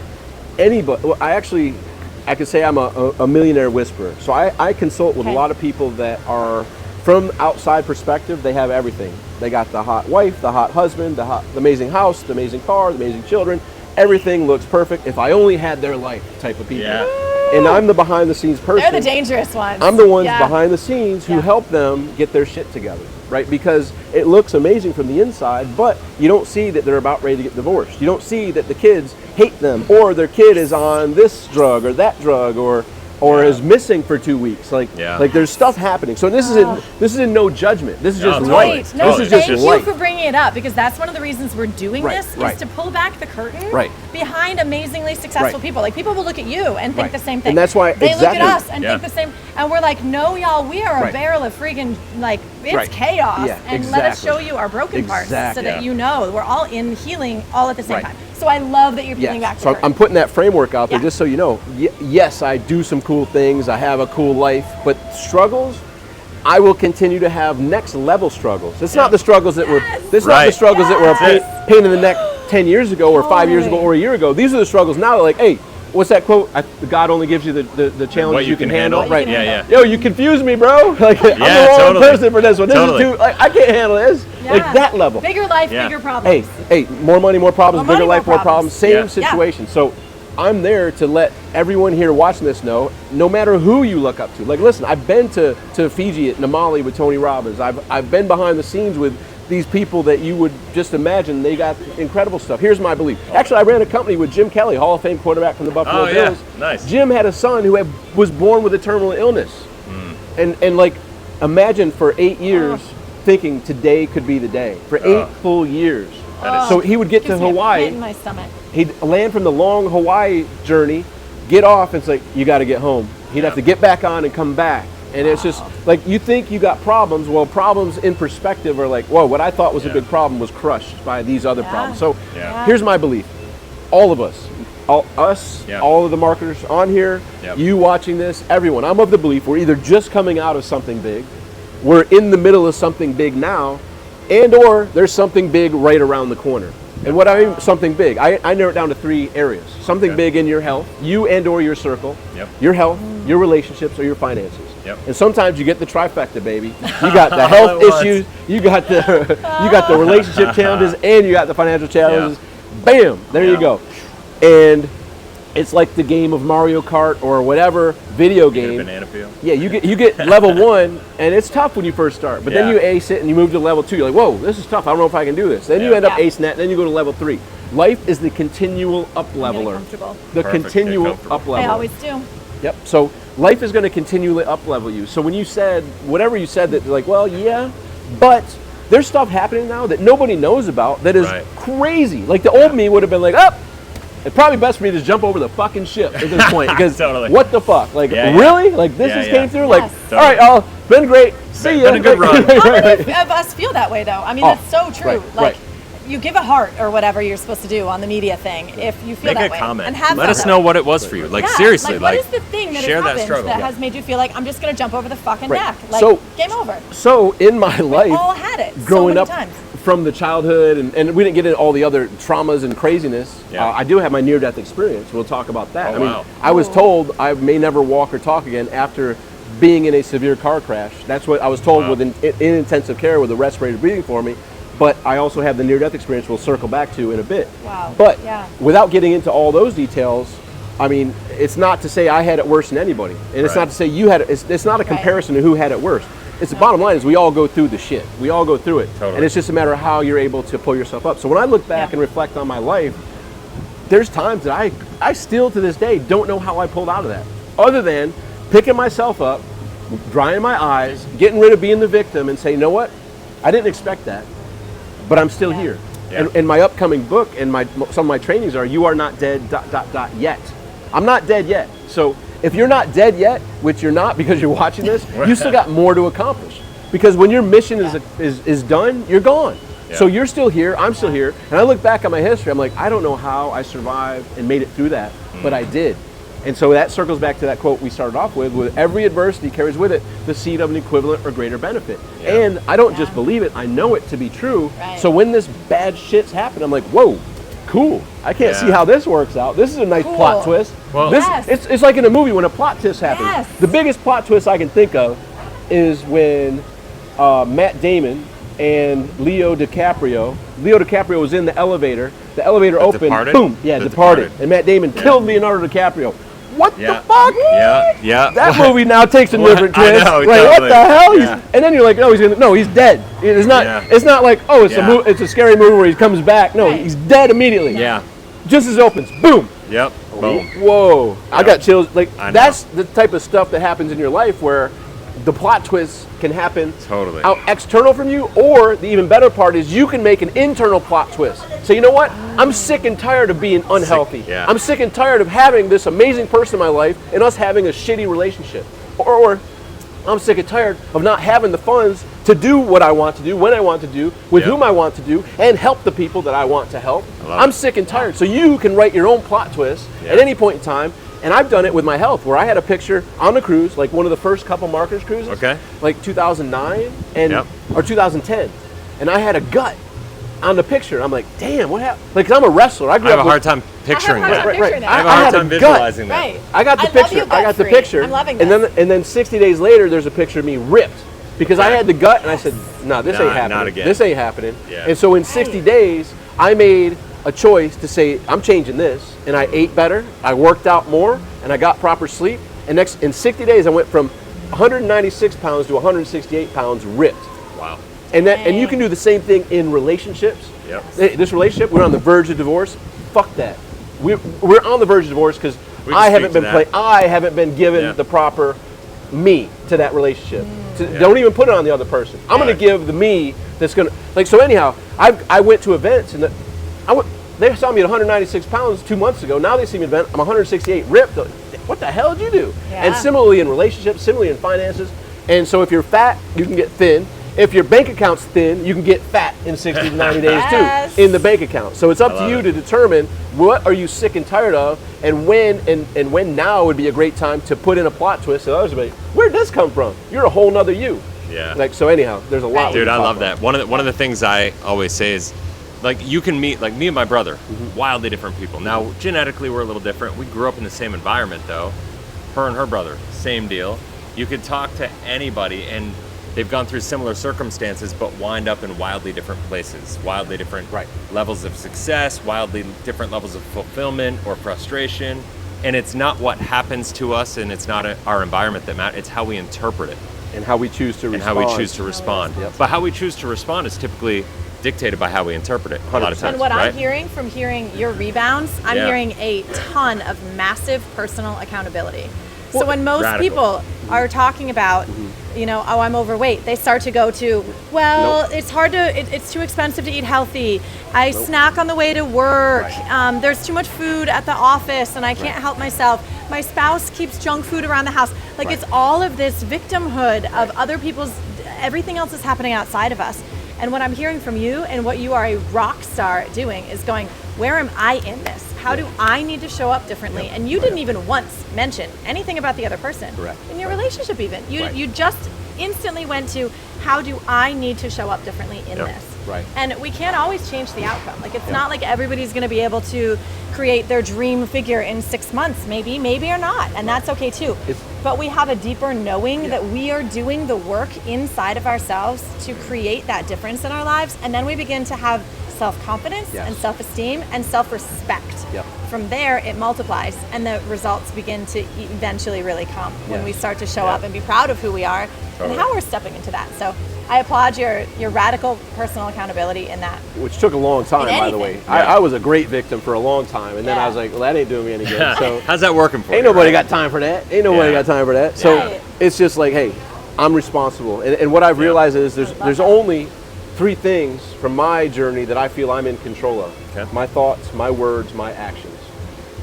anybody, I could say I'm a millionaire whisperer. So I consult with a lot of people that are, from outside perspective, they have everything. They got the hot wife, the hot husband, the amazing house, the amazing car, the amazing children. Everything looks perfect. If I only had their life type of people. Yeah. And I'm the behind the scenes person. they're the dangerous ones. I'm the ones behind the scenes who help them get their shit together, right? Because it looks amazing from the inside, but you don't see that they're about ready to get divorced. You don't see that the kids hate them, or their kid is on this drug or that drug, or is missing for 2 weeks. Like there's stuff happening. So this isn't no judgment. This is just life. No, this is just thank life. you for bringing it up, because that's one of the reasons we're doing this is to pull back the curtain behind amazingly successful people. Like people will look at you and think the same thing. And that's why they look at us and think the same. And we're like, no, y'all, we are a Right. barrel of freaking it's chaos. Yeah, and let us show you our broken parts so that you know we're all in healing all at the same time. So I love that you're peeling back the So curtain. I'm putting that framework out there just so you know. Yes, I do some cool things. I have a cool life, but struggles, I will continue to have next level struggles. It's not the struggles that were. This is not the struggles that were a pain in the neck 10 years ago, or 5 years ago, or a year ago. These are the struggles now. Like, hey, what's that quote? God only gives you the challenge What you can handle. Right? Yeah. Yo, you confuse me, bro. Like I'm the wrong person for this one. This is too. Like I can't handle this. Like that level. Bigger life, bigger problems. Hey, more money, more problems. More Bigger money, life, more more problems. Same situation. So I'm there to let everyone here watching this know, no matter who you look up to. Like, listen, I've been to Fiji at Namale with Tony Robbins. I've been behind the scenes with these people that you would just imagine. They got incredible stuff. Here's my belief. Actually, I ran a company with Jim Kelly, Hall of Fame quarterback from the Buffalo Bills. Nice. Jim had a son who was born with a terminal illness. And like, imagine for 8 years thinking today could be the day. For 8 full years. So he would get to Hawaii. In my stomach. He'd land from the long Hawaii journey, get off, and it's like, you got to get home. He'd have to get back on and come back. And it's just like, you think you got problems. Well, problems in perspective are like, whoa, what I thought was a big problem was crushed by these other problems. So here's my belief. All of us, all of the marketers on here, you watching this, everyone, I'm of the belief we're either just coming out of something big, we're in the middle of something big now, and or there's something big right around the corner. And what I mean something big, I narrow it down to 3 areas. Something big in your health, you and or your circle, your health, your relationships, or your finances. And sometimes you get the trifecta, baby. You got the health issues, you got the relationship challenges, and you got the financial challenges. Bam, there you go. And it's like the game of Mario Kart or whatever video game. Banana peel. Yeah, you get level 1, and it's tough when you first start. But then you ace it and you move to level 2. You're like, whoa, this is tough. I don't know if I can do this. Then you end up acing that. Then you go to level 3. Life is the continual up-leveler. The continual up-leveler. I always do. Yep. So life is going to continually up-level you. So when you said whatever you said, that like, well, yeah, but there's stuff happening now that nobody knows about that is crazy. Like the old me would have been like, it's probably best for me to just jump over the fucking ship at this point, because what the fuck? Like, really? Like, this just came through? Like, all right, been great. See ya. Been a good run. How many of us feel that way, though? I mean, that's so true. You give a heart or whatever you're supposed to do on the media thing if you feel that way. Make a comment. And have Let us know what it was for you. Like, seriously. Like, what is the thing that share has that happened that has made you feel like, I'm just going to jump over the fucking deck? Like, So, game over. So, in my life, We've all had it growing so up many times. from the childhood, and we didn't get into all the other traumas and craziness. I do have my near-death experience. We'll talk about that. I was told I may never walk or talk again after being in a severe car crash. That's what I was told in intensive care with a respirator breathing for me. but I also have the near-death experience we'll circle back to in a bit. Wow. But Yeah. without getting into all those details, I mean, it's not to say I had it worse than anybody. And it's Right. not to say you had it. It's not a comparison to who had it worse. It's the bottom line is we all go through the shit. We all go through it. Totally. And it's just a matter of how you're able to pull yourself up. So when I look back Yeah. and reflect on my life, there's times that I still to this day don't know how I pulled out of that. Other than picking myself up, drying my eyes, getting rid of being the victim and say, you know what? I didn't expect that, but I'm still here. Yeah. And my upcoming book and some of my trainings are, you are not dead, ... yet. I'm not dead yet. So if you're not dead yet, which you're not because you're watching this, you still got more to accomplish. Because when your mission is done, you're gone. Yeah. So you're still here, I'm still here. And I look back on my history, I'm like, I don't know how I survived and made it through that, but I did. And so that circles back to that quote we started off with every adversity carries with it the seed of an equivalent or greater benefit. Yeah. And I don't just believe it, I know it to be true. Right. So when this bad shit's happened, I'm like, whoa, cool. I can't see how this works out. This is a nice plot twist. Well- this, Yes. it's like in a movie when a plot twist happens. Yes. The biggest plot twist I can think of is when Matt Damon and Leo DiCaprio was in the elevator opened, Departed? boom, yeah, The Departed. Departed. And Matt Damon killed Leonardo DiCaprio. What Yeah. the fuck? Yeah. That movie now takes a different I twist. know, Like, what totally. the hell? Yeah. And then you're like, no, he's dead. It's not. Yeah. It's not like, oh, it's Yeah. it's a scary movie where he comes back. No, Right. he's dead immediately. Yeah. Just as it opens, boom. Yep. Boom. Whoa! I got chills. Like I know. that's the type of stuff that happens in your life where the plot twists can happen Totally. out external from you, or the even better part is you can make an internal plot twist. So you know what? I'm sick and tired of being unhealthy. yeah. I'm sick and tired of having this amazing person in my life and us having a shitty relationship. Or I'm sick and tired of not having the funds to do what I want to do, when I want to do, with Yep. whom I want to do, and help the people that I want to help. love I'm it. sick and tired. So you can write your own plot twist Yeah. at any point in time. And I've done it with my health, where I had a picture on the cruise, like one of the first couple marketers cruises, Okay. like 2009 and Yep. or 2010, and I had a gut on the picture. I'm like, damn, what happened? Like, 'cause I'm a wrestler. I I grew have a up hard time picturing hard that. time picturing that. I have a I hard had time gut. visualizing that. Right. I got the I love picture. you, I got the gut-free. picture. I'm loving And then 60 days later, there's a picture of me ripped because I Okay. had the gut, and I said, "No, this ain't Not happening. again." This ain't happening." Yeah. And so in 60 days, I made a choice to say, "I'm changing this," and I ate better, I worked out more, and I got proper sleep. And in 60 days, I went from 196 pounds to 168 pounds ripped. Wow. And you can do the same thing in relationships. Yep. This relationship, we're on the verge of divorce. Fuck that. We're on the verge of divorce because We can I speak haven't to been that. I haven't been given Yeah. the proper me to that relationship. Don't even put it on the other person. I'm going Right. to give the me that's going to like. So anyhow, I went to events and they saw me at 196 pounds 2 months ago. Now they see me at an event. I'm 168 ripped. What the hell did you do? Yeah. And similarly in relationships, similarly in finances. And so if you're fat, you can get thin. If your bank account's thin, you can get fat in 60 to 90 days Yes. too in the bank account. So it's up to love you it. to determine what are you sick and tired of, and when now would be a great time to put in a plot twist. So others would be like, where'd this come from? You're a whole nother you. Yeah. Like, so anyhow, there's a lot. Right. we Dude, can I talk love about. that. One of the things I always say is, like, you can meet, like, me and my brother, Mm-hmm. wildly different people. Now, genetically, we're a little different. We grew up in the same environment, though. Her and her brother, same deal. You could talk to anybody, and they've gone through similar circumstances, but wind up in wildly different places, wildly different levels of success, wildly different levels of fulfillment or frustration. And it's not what happens to us, and it's not our environment that matters. It's how we interpret it. And how we choose to And respond. how we choose to respond. Yep. But how we choose to respond is typically dictated by how we interpret it a lot of 100%. times, And what right? I'm hearing from hearing your rebounds, I'm Yeah. hearing a ton of massive personal accountability. So Well, when most radical. people are talking about, you know, oh, I'm overweight, they start to go to, well, Nope. it's hard to, it's too expensive to eat healthy. I snack on the way to work. There's too much food at the office and I can't help myself. My spouse keeps junk food around the house. Like it's all of this victimhood of other people's, everything else is happening outside of us. And what I'm hearing from you and what you are a rock star at doing is going, where am I in this? How do I need to show up differently? And you didn't even once mention anything about the other person. Correct. In your relationship even. You Right. you just instantly went to, how do I need to show up differently in Yep. this? Right. And we can't always change the outcome. Like it's not like everybody's going to be able to create their dream figure in 6 months, maybe or not. And that's okay too. but we have a deeper knowing that we are doing the work inside of ourselves to create that difference in our lives. And then we begin to have self-confidence and self-esteem and self-respect. Yep. From there, it multiplies, and the results begin to eventually really come when we start to show up and be proud of who we are and how we're stepping into that. So I applaud your radical personal accountability in that. Which took a long time, by the way. I was a great victim for a long time, and then I was like, well, that ain't doing me any good. So how's that working for you? Ain't nobody got time for that. Ain't nobody got time for that. So Right. it's just like, hey, I'm responsible. And what I've realized is there's only 3 things from my journey that I feel I'm in control of. Okay. My thoughts, my words, my actions.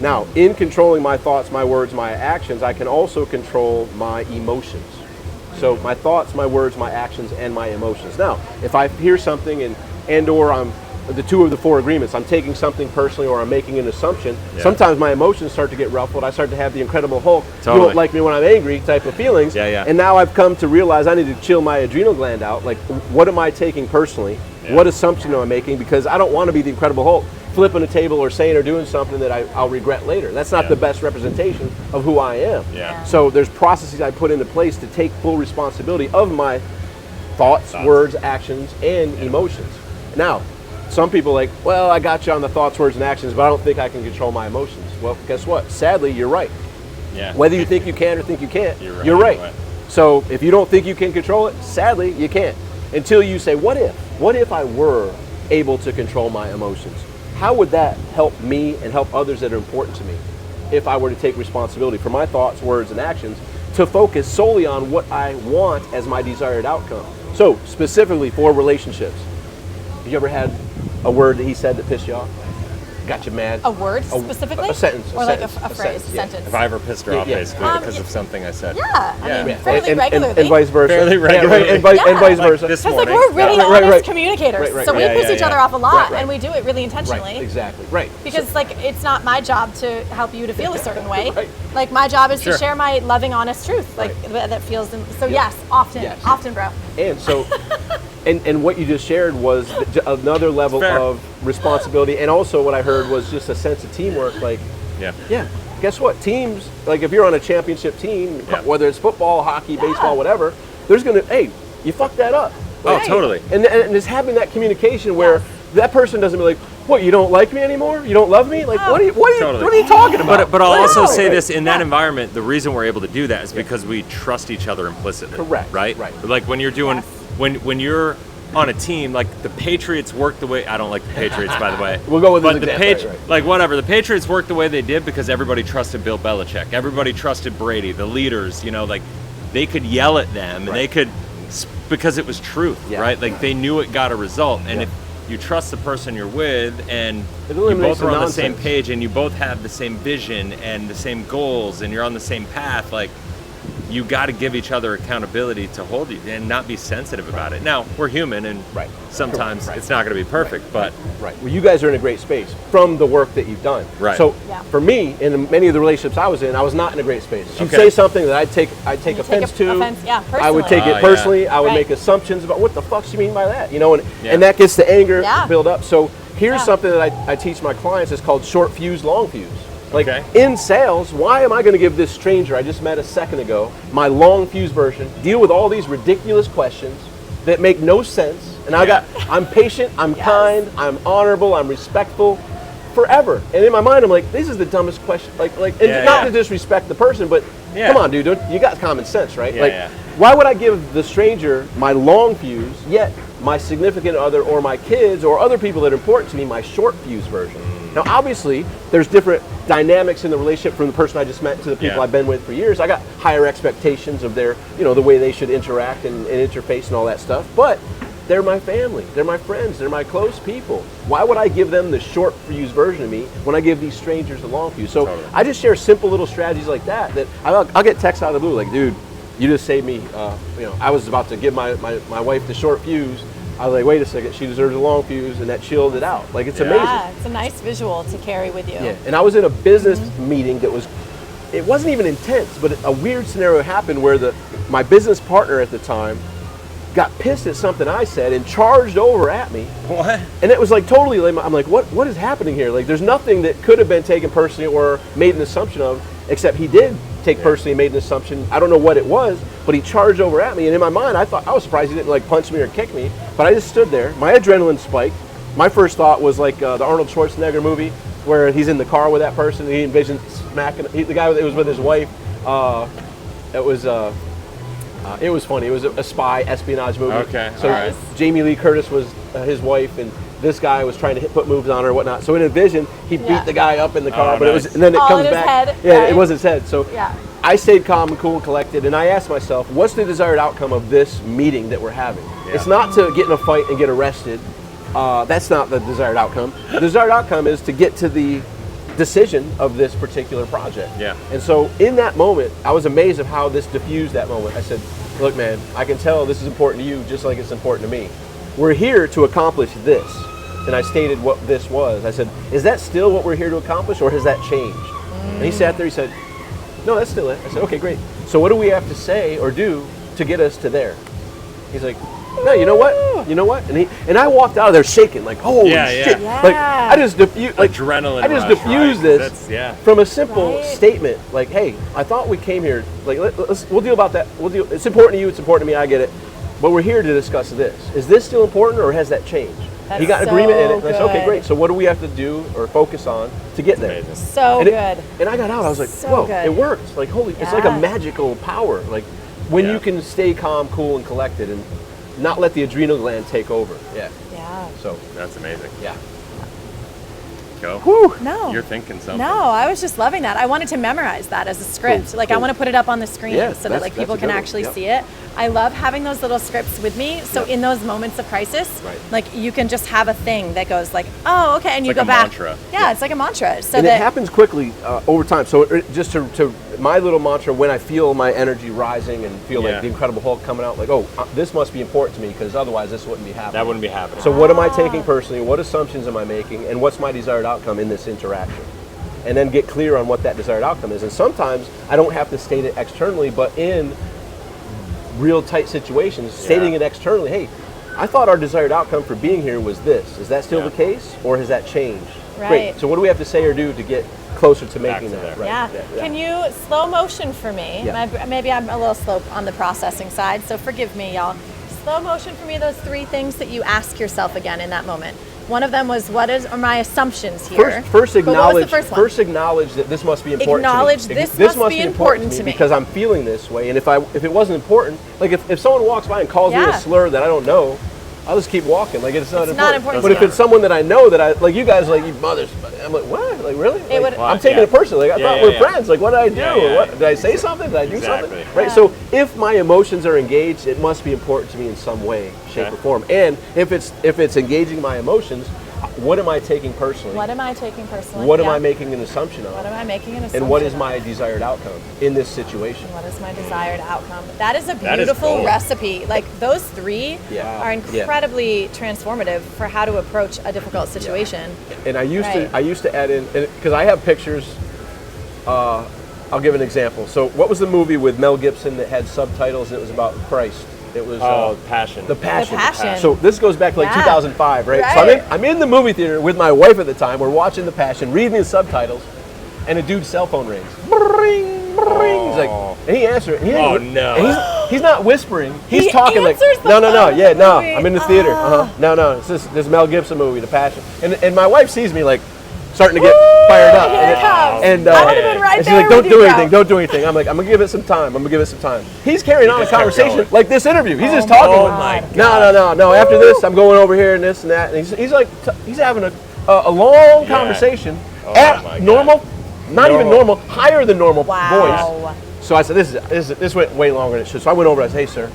Now, in controlling my thoughts, my words, my actions, I can also control my emotions. So my thoughts, my words, my actions, and my emotions. Now, if I hear something and or I'm the 2 of the 4 agreements, I'm taking something personally or I'm making an assumption, sometimes my emotions start to get ruffled. I start to have the Incredible Hulk, you don't like me when I'm angry type of feelings. And now I've come to realize I need to chill my adrenal gland out. Like, what am I taking personally? What assumption am I making? Because I don't want to be the Incredible Hulk flipping a table or saying or doing something that I'll regret later. That's not the best representation of who I am. So there's processes I put into place to take full responsibility of my thoughts, words, actions, and emotions. Now, some people are like, well, I got you on the thoughts, words, and actions, but I don't think I can control my emotions. Well, guess what? Sadly, you're right. Whether you think you can or think you can't, you're right. So if you don't think you can control it, sadly, you can't. Until you say, what if? What if I were able to control my emotions? How would that help me and help others that are important to me if I were to take responsibility for my thoughts, words, and actions to focus solely on what I want as my desired outcome? So specifically for relationships, have you ever had a word that he said that pissed you off? Got you mad? A word specifically? A sentence. Or like a phrase, a sentence? If I ever pissed her off, basically, because of something I said. I mean, fairly regularly. And vice versa. Fairly regularly. And vice versa. This Because morning. we're really honest communicators, Right. so we piss each other off a lot, Right. and we do it really intentionally. Right, exactly. Right. Because it's not my job to help you to feel a certain way. Like my job is to share my loving, honest truth. Like that feels. So yes, often, bro. And so, and what you just shared was another level of responsibility, and also what I heard was just a sense of teamwork. Like, guess what? Teams, like if you're on a championship team, whether it's football, hockey, baseball, whatever, there's gonna, hey, you fucked that up. Oh, totally. And it's having that communication where that person doesn't be like, what, you don't like me anymore? You don't love me? Like, what are you talking about? But I'll also say this, in that environment, the reason we're able to do that is because we trust each other implicitly. Correct. Right? Like when you're doing, when you're on a team, like the Patriots work the way, I don't like the Patriots, by the way. We'll go with but the like whatever, the Patriots worked the way they did because everybody trusted Bill Belichick. Everybody trusted Brady, the leaders, like they could yell at them and they could, because it was truth, right? Like they knew it got a result. And if you trust the person you're with and you both are on the same page and you both have the same vision and the same goals and you're on the same path, like you got to give each other accountability to hold you and not be sensitive about it. Now, we're human and sometimes it's not going to be perfect, but... Well, you guys are in a great space from the work that you've done. So for me, in many of the relationships I was in, I was not in a great space. She'd say something that I'd take offense to. I would take it personally. I would make assumptions about what the fuck she mean by that, and that gets the anger build up. So here's something that I teach my clients. It's called short fuse, long fuse. Like in sales, why am I going to give this stranger I just met a second ago my long fuse version, deal with all these ridiculous questions that make no sense, and I'm patient, I'm kind, I'm honorable, I'm respectful forever. And in my mind, I'm like, this is the dumbest question. Not to disrespect the person, but come on, dude, you got common sense, right? Why would I give the stranger my long fuse, yet my significant other or my kids or other people that are important to me my short fuse version? Now, obviously, there's different dynamics in the relationship from the person I just met to the people I've been with for years. I got higher expectations of their, the way they should interact and interface and all that stuff. But they're my family, they're my friends, they're my close people. Why would I give them the short fuse version of me when I give these strangers the long fuse? So I just share simple little strategies like that I'll get texts out of the blue like, dude, you just saved me. I was about to give my wife the short fuse. I was like, wait a second, she deserves a long fuse, and that chilled it out. Like, it's amazing. Yeah, it's a nice visual to carry with you. Yeah, and I was in a business meeting that it wasn't even intense, but a weird scenario happened where my business partner at the time got pissed at something I said and charged over at me. What? And it was like totally, I'm like, what is happening here? Like, there's nothing that could have been taken personally or made an assumption of, except he did take personally, made an assumption. I don't know what it was, but he charged over at me, and in my mind, I was surprised he didn't like punch me or kick me, but I just stood there. My adrenaline spiked. My first thought was like the Arnold Schwarzenegger movie where he's in the car with that person, and he envisioned smacking the guy that was with his wife. It was funny. It was a spy espionage movie. Okay, So all right. Jamie Lee Curtis was his wife, and this guy was trying to put moves on her or whatnot. So in a vision, he beat the guy up in the car, Oh, but nice. it was, and then it All comes in his back. head, Yeah, right? it was his head. So Yeah. I stayed calm and cool and collected, and I asked myself, what's the desired outcome of this meeting that we're having? Yeah. It's not to get in a fight and get arrested. That's not the desired outcome. The desired outcome is to get to the decision of this particular project. Yeah. And so in that moment, I was amazed of how this diffused that moment. I said, look, man, I can tell this is important to you just like it's important to me. We're here to accomplish this. And I stated what this was. I said, is that still what we're here to accomplish, or has that changed? And he sat there, he said, no, that's still it. I said, okay, great. So what do we have to say or do to get us to there? He's like, no, you know what? You know what? And I walked out of there shaking, like, holy shit. Yeah. Like, I just diffused, like, Adrenaline I just rush, diffused right? this That's- from a simple Right. statement, like, hey, I thought we came here, like, we'll deal about that. It's important to you, it's important to me, I get it. But we're here to discuss this. Is this still important, or has that changed? That's He got so agreement in it. And I said, okay, good. great. So what do we have to do or focus on to get there? Amazing. So And good. And I got out. I was like, So whoa, good. it works. Like, holy, it's like a Yeah. magical power. Like, when Yeah. you can stay calm, cool, and collected, and not let the adrenal gland take over. Yeah. Yeah. So, That's amazing. yeah. Go. Whew. No. You're thinking something. No, I was just loving that. I wanted to memorize that as a script. Cool, Like I cool. want to put it up on the screen Yeah, so that that's- like that's people a can good one. actually Yep. see it. I love having those little scripts with me. So Yep. in those moments of crisis, Right. like you can just have a thing that goes like, oh, okay, and you like go a back. mantra. Yeah, it's like a mantra. So And that it happens quickly over time. So just to my little mantra, when I feel my energy rising and feel Yeah. like the Incredible Hulk coming out, like, oh, this must be important to me because otherwise this wouldn't be happening. That wouldn't be happening. So what am I taking personally? What assumptions am I making? And what's my desired outcome in this interaction? And then get clear on what that desired outcome is. And sometimes I don't have to state it externally, but in real tight situations, stating it externally, hey, I thought our desired outcome for being here was this. Is that still Yeah. the case, or has that changed? Right. Great. So what do we have to say or do to get closer to making to that? there. Right. Yeah. Can you slow motion for me? Yeah. Maybe I'm a little slow on the processing side, so forgive me, y'all. Slow motion for me, those three things that you ask yourself again in that moment. One of them was, what are my assumptions here? First But what was acknowledge. the first one? First acknowledge that this must be important. Acknowledge to me. this must be important to me. because I'm feeling this way. And if it wasn't important, like if someone walks by and calls me Yeah. a slur that I don't know, I'll just keep walking. Like it's not important. important But to if you. it's someone that I know that I like, you guys like you mothers. I'm like, what? Like really? It Like, would- I'm taking it personally. Like I thought Yeah, we're yeah. friends. Like what did I do? Yeah, Or yeah. what did I say something? Did I do Exactly. something? Right. Yeah. So if my emotions are engaged, it must be important to me in some way, shape, Okay. or form. And if it's engaging my emotions, what am I taking personally? What am I taking personally? What am Yeah. I making an assumption What on? am I making an assumption And what is on? my desired outcome in this situation? What is my desired outcome? That is a That is beautiful gold. recipe. Like those three Yeah. are Yeah. incredibly transformative for how to approach a difficult situation. And I used Right. to add in, because I have pictures. I'll give an example. So what was the movie with Mel Gibson that had subtitles and it was about Christ? It was Passion. The Passion. The Passion. So this goes back to like Yeah. 2005, right? So Right. I'm in the movie theater with my wife at the time. We're watching The Passion, reading the subtitles, and a dude's cell phone rings. Bring, bring. He's like, Oh. and he answered it. And he Oh, didn't- no. and he's not whispering. He's He talking like, answers the no, phone yeah, in the no. movie. I'm in the theater. No. It's this Mel Gibson movie, The Passion. And my wife sees me like starting to get fired up. Here it comes. And, I would have been right and she's there like, don't with do you, anything, bro. don't do anything. I'm like, I'm gonna give it some time. He's carrying on a just kept conversation going. like this interview. He's just my talking. Oh with- my No. After this, I'm going over here and this and that. And he's like, he's having a long conversation Oh my at God. normal, not even normal, higher than normal Wow. voice. So I said, this went way longer than it should. So I went over. I said, hey, sir.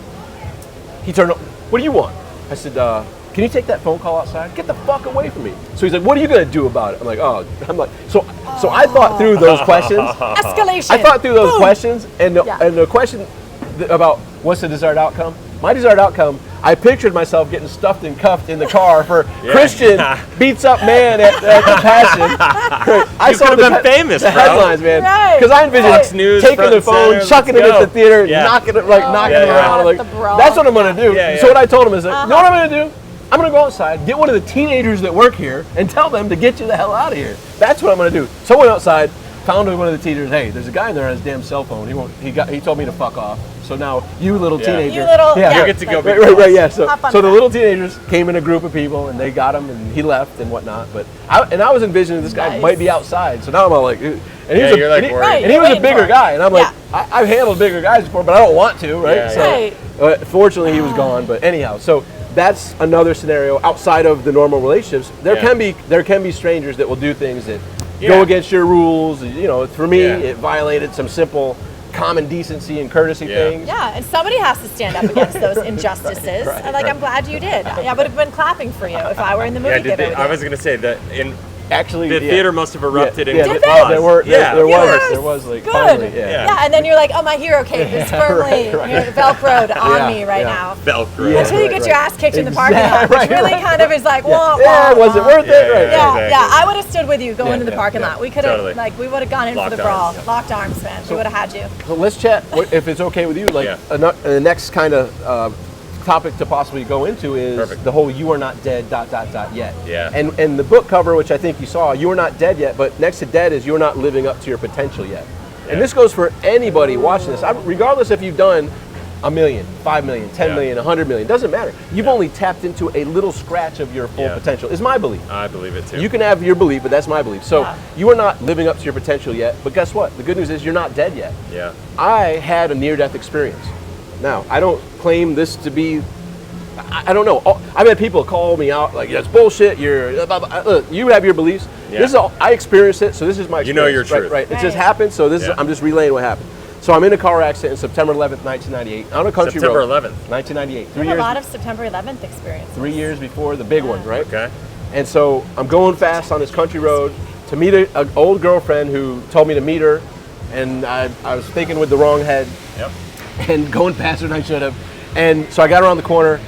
He turned. What do you want? I said, can you take that phone call outside? Get the fuck away from me. So he's like, what are you gonna do about it? I'm like, so I thought through those questions. Escalation. I thought through those Boom. questions, and the question about what's the desired outcome. My desired outcome, I pictured myself getting stuffed and cuffed in the car for Christian beats up man at the Passion. I You could have been famous, the bro. headlines, man, Right. because I envisioned Fox News, taking front the and phone, center, chucking let's it at go. the theater, Yeah. knocking it my knocking it God, around. I'm like, the bro. that's what I'm gonna do. Yeah, So yeah. what I told him is, like, you know what I'm gonna do? I'm gonna go outside, get one of the teenagers that work here, and tell them to get you the hell out of here. That's what I'm gonna do. So I went outside, found one of the teachers. Hey, there's a guy in there on his damn cell phone. He told me to fuck off. So now you little teenager, You get to go. right, yeah. So Hop on the that. little teenagers came in a group of people and they got him and he left and whatnot. But I was envisioning this guy Nice. might be outside. So now I'm all like, and he Yeah, was you're like worried. Right. and he was a You're bigger waiting for it. guy, and I'm like, Yeah. I've handled bigger guys before, but I don't want to, right? Yeah, So, Right. fortunately, he was gone. But anyhow, so that's another scenario outside of the normal relationships. There can be strangers that will do things that go against your rules. You know, for me, it violated some simple common decency and courtesy things. Yeah, and somebody has to stand up against those injustices. Right, And, like, I'm glad you did. I would have been clapping for you if I were in the movie theater. with I you. was gonna say that in Actually, the theater must have erupted in yeah, applause. there was Yes, like good. finally, Yeah, and then you're like, oh, my hero cape is firmly Velcroed on me right now. Velcro. Yeah. Until you get your ass kicked in the parking lot, which Exactly, really kind of is like, wah, Yeah, wah, was it wah. worth it? Right. Yeah, Exactly. yeah. I would have stood with you going to the yeah, parking yeah. lot. We could have, Totally. we would have gone in Locked for the brawl. arms. Locked arms, man. We would have had you. So let's chat, if it's okay with you, like the next kind of topic to possibly go into is Perfect. the whole "you are not dead" ... yet. Yeah. And the book cover, which I think you saw, you are not dead yet, but next to dead is you're not living up to your potential yet. And this goes for anybody watching this, regardless if you've done $1 million, $5 million, $10 million, $100 million, doesn't matter. You've only tapped into a little scratch of your full potential, is my belief. I believe it too. You can have your belief, but that's my belief. So you are not living up to your potential yet, but guess what? The good news is you're not dead yet. Yeah. I had a near-death experience. Now, I don't claim this to be, I don't know. I've had people call me out like, that's bullshit, you're, blah, blah. Look, you have your beliefs. Yeah. This is all, I experienced it, so this is my experience. You know your truth. Right. It just Right. happened, so this is, Yeah. I'm just relaying what happened. So I'm in a car accident on September 11th, 1998, on a country September road. 11th. 1998. You have a lot of September 11th experience. 3 years before the big one, right? Okay. And so I'm going fast on this country road to meet an old girlfriend who told me to meet her, and I was thinking with the wrong head Yep. and going faster than I should have. And so I got around the corner,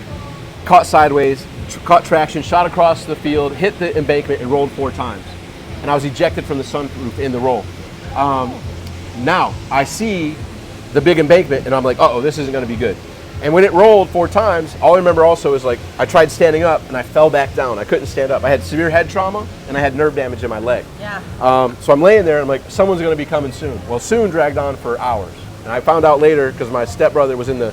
caught sideways, caught traction, shot across the field, hit the embankment, and rolled 4 times. And I was ejected from the sunroof in the roll. Now I see the big embankment, and I'm like, uh-oh, this isn't going to be good. And when it rolled 4 times, all I remember also is like I tried standing up, and I fell back down. I couldn't stand up. I had severe head trauma, and I had nerve damage in my leg. Yeah. So I'm laying there, and I'm like, someone's going to be coming soon. Well, soon dragged on for hours. And I found out later, because my stepbrother was in the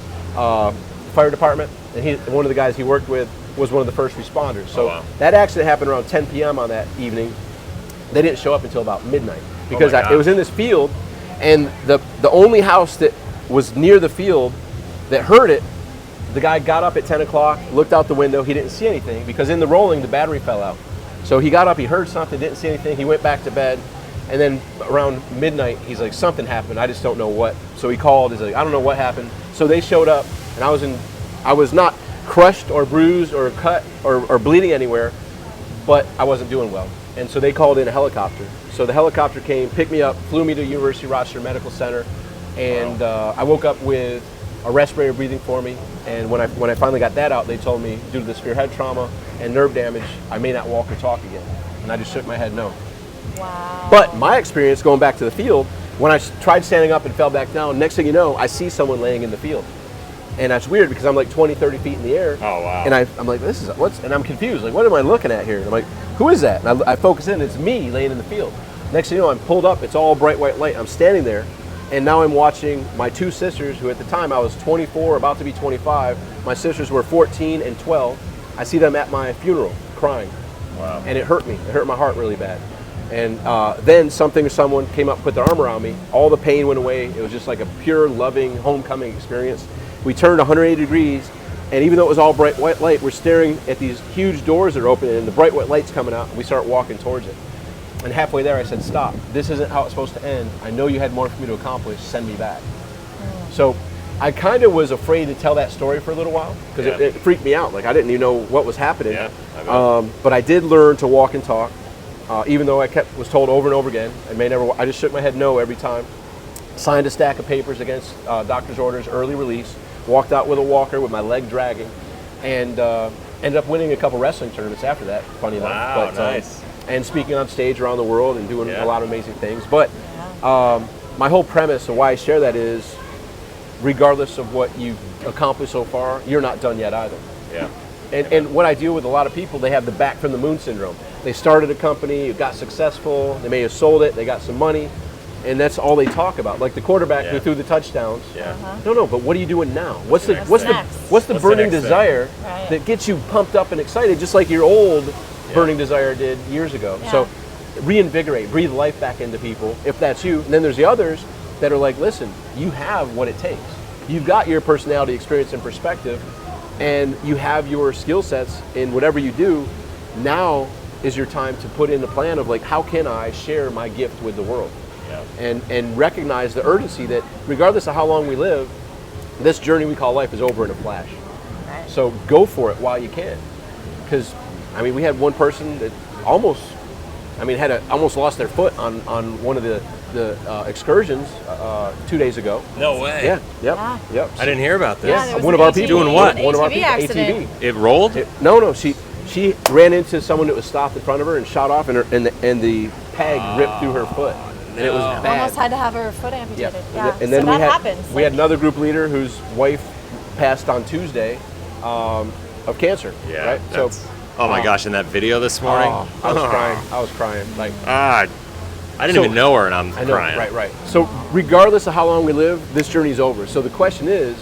fire department, and one of the guys he worked with was one of the first responders. So that accident happened around 10 p.m. on that evening. They didn't show up until about midnight because it was in this field, and the only house that was near the field that heard it, the guy got up at 10 o'clock, looked out the window, he didn't see anything because in the rolling the battery fell out. So he got up, he heard something, didn't see anything, he went back to bed, and then around midnight he's like, something happened, I just don't know what. So he called, he's like, I don't know what happened. So they showed up, and I was not crushed or bruised or cut or bleeding anywhere, but I wasn't doing well. And so they called in a helicopter. So the helicopter came, picked me up, flew me to University of Rochester Medical Center, and I woke up with a respirator breathing for me. And when I finally got that out, they told me due to the severe head trauma and nerve damage, I may not walk or talk again. And I just shook my head no. Wow. But my experience going back to the field, when I tried standing up and fell back down, next thing you know, I see someone laying in the field. And that's weird because I'm like 20, 30 feet in the air. Oh, wow. And I'm like, and I'm confused. Like, what am I looking at here? And I'm like, who is that? And I focus in, it's me laying in the field. Next thing you know, I'm pulled up, it's all bright white light. I'm standing there, and now I'm watching my 2 sisters, who at the time I was 24, about to be 25. My sisters were 14 and 12. I see them at my funeral crying. Wow. And it hurt me. It hurt my heart really bad. And then someone came up, put their arm around me. All the pain went away. It was just like a pure, loving, homecoming experience. We turned 180 degrees, and even though it was all bright white light, we're staring at these huge doors that are open, and the bright white light's coming out, and we start walking towards it. And halfway there, I said, stop. This isn't how it's supposed to end. I know you had more for me to accomplish. Send me back. So I kind of was afraid to tell that story for a little while, because it freaked me out. Like, I didn't even know what was happening. Yeah, I bet. But I did learn to walk and talk, even though I was told over and over again. I just shook my head no every time. Signed a stack of papers against doctor's orders, early release. Walked out with a walker with my leg dragging, and ended up winning a couple wrestling tournaments after that, funny enough. Wow, But, nice. And speaking on stage around the world and doing a lot of amazing things. But my whole premise of why I share that is, regardless of what you've accomplished so far, you're not done yet either. Yeah. And what I deal with a lot of people, they have the back from the moon syndrome. They started a company, it got successful, they may have sold it, they got some money, and that's all they talk about. Like the quarterback who threw the touchdowns. Yeah. No, but what are you doing now? What's the What's the burning next thing? desire Right. that gets you pumped up and excited, just like your old burning desire did years ago? Yeah. So reinvigorate, breathe life back into people if that's you. And then there's the others that are like, listen, you have what it takes. You've got your personality, experience, and perspective, and you have your skill sets in whatever you do. Now is your time to put in a plan of like, how can I share my gift with the world? Yeah. And recognize the urgency that regardless of how long we live, this journey we call life is over in a flash. Right. So go for it while you can. Because, I mean, we had one person that almost lost their foot on one of the excursions 2 days ago. No way. Yeah, yep, Yeah. yep. I didn't hear about this. Yeah, there was One of an our ATV, people. Doing what? One of our ATV people, accident. ATV. It rolled? No, she ran into someone that was stopped in front of her and shot off, and the peg ripped through her foot, and it was No. bad. Almost had to have her foot amputated. Yeah. And then so we that had happens. we had another group leader whose wife passed on Tuesday of cancer. Yeah. Right. that's- oh my gosh! In that video this morning, I was crying. I was crying. Like I didn't So- even know her, and I'm I know. crying. Right. So regardless of how long we live, this journey's over. So the question is,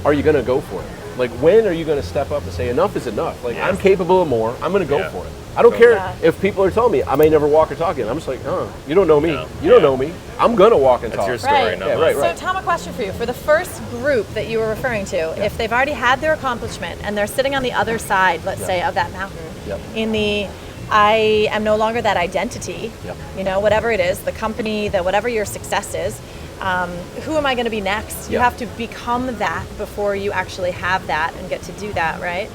are you going to go for it? Like, when are you going to step up and say enough is enough? Like, Yeah. I'm capable of more. I'm going to go Yeah. for it. I don't care Yeah. if people are telling me I may never walk or talk again. I'm just like, you don't know me. No. You don't Yeah. know me. I'm going to walk and That's talk. your story, Right. not Yeah, mine. right. So, Tom, a question for you. For the first group that you were referring to, if they've already had their accomplishment and they're sitting on the other side, let's say, of that mountain, Yep. in the I am no longer that identity, Yep. you know, whatever it is, the company, whatever your success is, who am I going to be next? You Yep. have to become that before you actually have that and get to do that, right?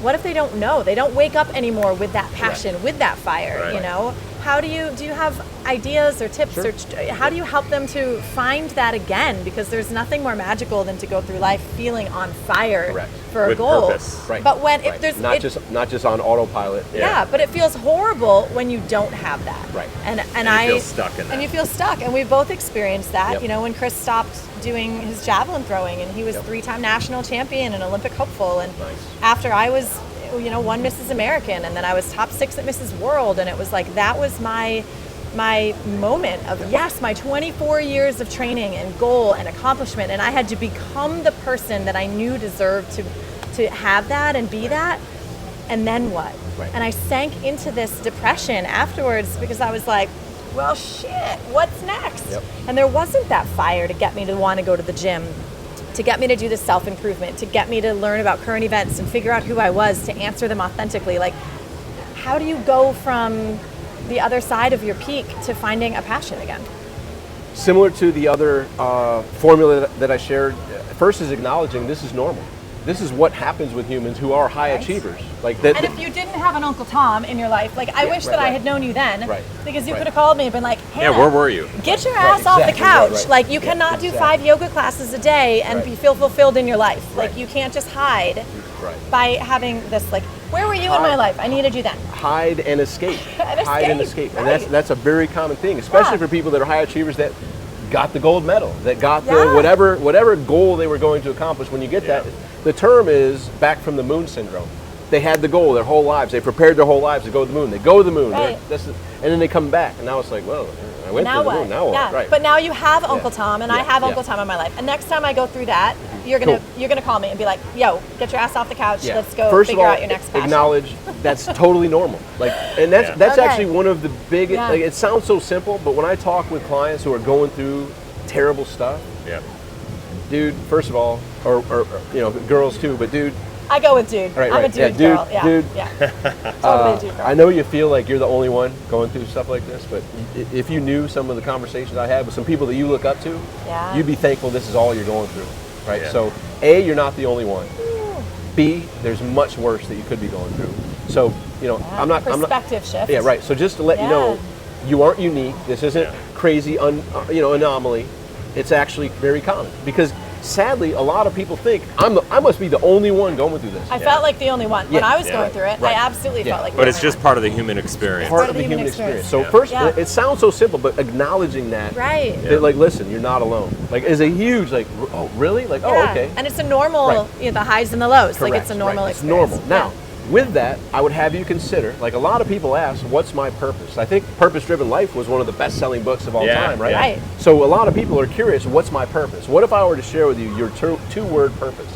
What if they don't know? They don't wake up anymore with that passion, with that fire, Right. you know? How do you have ideas or tips or how do you help them to find that again? Because there's nothing more magical than to go through life feeling on fire Correct. for a With goal. purpose. Right. But when Right. if there's not just on autopilot. yeah, but it feels horrible when you don't have that. Right. And And you feel stuck in that. And you feel stuck. And we've both experienced that. Yep. You know, when Chris stopped doing his javelin throwing and he was Yep. 3-time national champion and Olympic hopeful. And Nice. after I was, you know, one Mrs. American and then I was top 6 at Mrs. World, and it was like that was my moment of yes, my 24 years of training and goal and accomplishment, and I had to become the person that I knew deserved to have that and be that. And then what? Right. And I sank into this depression afterwards because I was like, well, shit, what's next? Yep. And there wasn't that fire to get me to want to go to the gym, to get me to do the self-improvement, to get me to learn about current events and figure out who I was, to answer them authentically. Like, how do you go from the other side of your peak to finding a passion again? Similar to the other formula that I shared, first is acknowledging this is normal. This is what happens with humans who are high Right. achievers. Like that. And if you didn't have an Uncle Tom in your life, like I wish right, that I right. had known you then, Right, because you right. could have called me and been like, Yeah, Hannah, where were you? get your ass off the exactly, couch. right. Like you Yeah, cannot do exactly. 5 yoga classes a day and Right. feel fulfilled in your life. Like Right. you can't just hide Right. by having this. Like, where were you in my Hide. life? I needed you then. Hide and escape. And Hide and escape, escape. And right. that's a very common thing, especially Yeah. for people that are high achievers that got the gold medal, that got Yeah. the whatever goal they were going to accomplish. When you get that, the term is back from the moon syndrome. They had the goal their whole lives. They prepared their whole lives to go to the moon. They go to the moon. Right. And then they come back. And now it's like, well, I went Now to the what? moon. Now what? Yeah. Right. But now you have Uncle Tom, and I Yeah. have Yeah. Uncle Tom in my life. And next time I go through that, you're gonna call me and be like, "Yo, get your ass off the couch. Yeah. Let's go First figure of all, out your next passion." acknowledge that's totally normal. Like, and that's Yeah. that's Okay. actually one of the big. Yeah. Like, it sounds so simple, but when I talk with clients who are going through terrible stuff, Yeah. dude. First of all, or you know, girls too, but dude, I go with dude. Right, I'm a right. dude Yeah, dude, girl. Yeah, dude. yeah. Totally a dude girl. I know you feel like you're the only one going through stuff like this, but if you knew some of the conversations I had with some people that you look up to, Yeah. you'd be thankful this is all you're going through, right? Yeah. So, A, you're not the only one. B, there's much worse that you could be going through. So, you know, I'm not. Perspective shift. Yeah, right. So just to let you know, Yeah. you aren't unique. This isn't Yeah. crazy, anomaly. It's actually very common because sadly, a lot of people think I must be the only one going through this. I felt like the only one when Yeah. I was Yeah. going through it. Right. I absolutely Yeah. felt like. But the it's only just part of the human experience. Part of the human experience. So Yeah. first, Yeah. it sounds so simple, but acknowledging that, Right. that, like, listen, you're not alone. Like, is a huge, like, oh, really? Like, oh, Yeah. okay. And it's a normal, Right. you know, the highs and the lows. Like it's a Correct, normal right. It's experience. normal. Now, with that, I would have you consider, like a lot of people ask, what's my purpose? I think Purpose-Driven Life was one of the best-selling books of all time, right? Right. So a lot of people are curious, what's my purpose? What if I were to share with you your two-word purpose?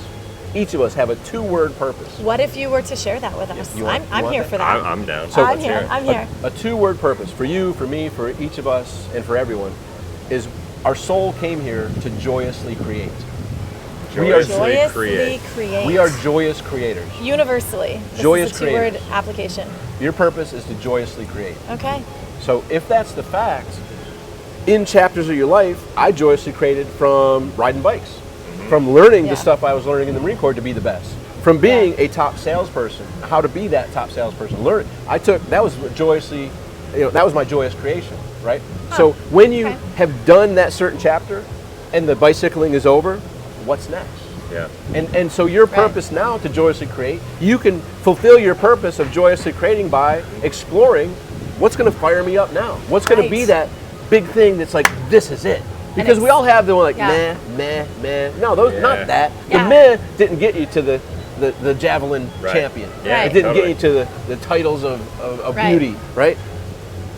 Each of us have a two-word purpose. What if you were to share that with us? You want I'm here that? for that. I'm down. So I'm here. I'm here. A two-word purpose for you, for me, for each of us, and for everyone is our soul came here to joyously create. Joyously Joyously create. We are joyous creators. Universally. This Joyous is a two-word creators. application. Your purpose is to joyously create. Okay. So if that's the fact, in chapters of your life, I joyously created from riding bikes, from learning Yeah. the stuff I was learning in the Marine Corps to be the best, from being a top salesperson, how to be that top salesperson. Learn. That was joyously, that was my joyous creation, right? So when you okay. have done that certain chapter, and the bicycling is over, what's next? Yeah. And so your purpose now to joyously create, you can fulfill your purpose of joyously creating by exploring what's going to fire me up now. What's going to be that big thing that's like, this is it. Because we all have the one like, Yeah. meh. No, those not that. Yeah. The meh didn't get you to the javelin Right. champion. Yeah, It didn't totally. get you to the titles of Right. beauty, right?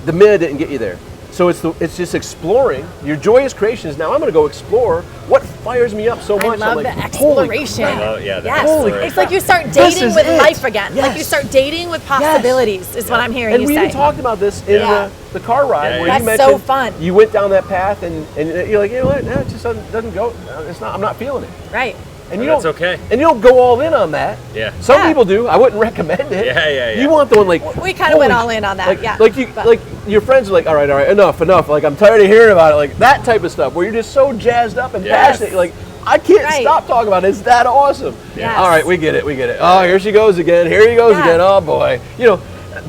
The meh didn't get you there. So it's just exploring. Your joyous creation is now I'm going to go explore what fires me up so I much. love I'm like, the holy exploration. crap. The Yes. exploration. It's like you start This dating is with it. life again. Like you Yes. start dating with possibilities is what I'm hearing And you we say. even talked about this in Yeah. the car ride Yeah, where yeah. you That's mentioned so fun. you went down that path and you're like, you know what, no, it just doesn't go. It's not. I'm not feeling it. Right. And Oh, you that's don't. okay. And you don't go all in on that. Yeah. Some Yeah. people do. I wouldn't recommend it. Yeah. You want the one like We kind of went holy all in on that. like, yeah. like you, But- like your friends are like, all right, enough. Like I'm tired of hearing about it. Like that type of stuff where you're just so jazzed up and Yes. passionate. You're like I can't Right. stop talking about it. It's that awesome. Yes. All right, we get it. Oh, here she goes again. Here he goes Yeah. again. Oh boy.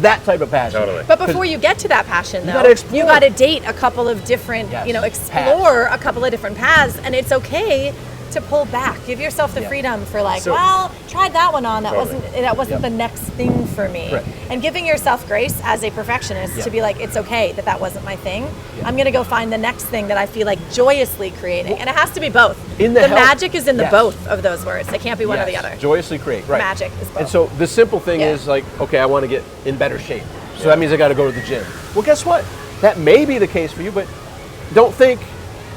That type of passion. Totally. But before you get to that passion, though, gotta explore. you got to date a couple of different, Yes. explore a couple of different paths, and it's okay to pull back. Give yourself the freedom for like, So- well, tried that one on. That Totally. wasn't the next thing for me. Correct. And giving yourself grace as a perfectionist to be like, it's okay that wasn't my thing. I'm gonna go find the next thing that I feel like joyously creating, and it has to be both. In the help- magic is in the Yes. both of those words. It can't be one or the Yes. other. Joyously create. Right. Magic is both. And so the simple thing Yeah. is like, okay, I want to get in better shape. So that means I got to go to the gym. Well, guess what? That may be the case for you, but don't think,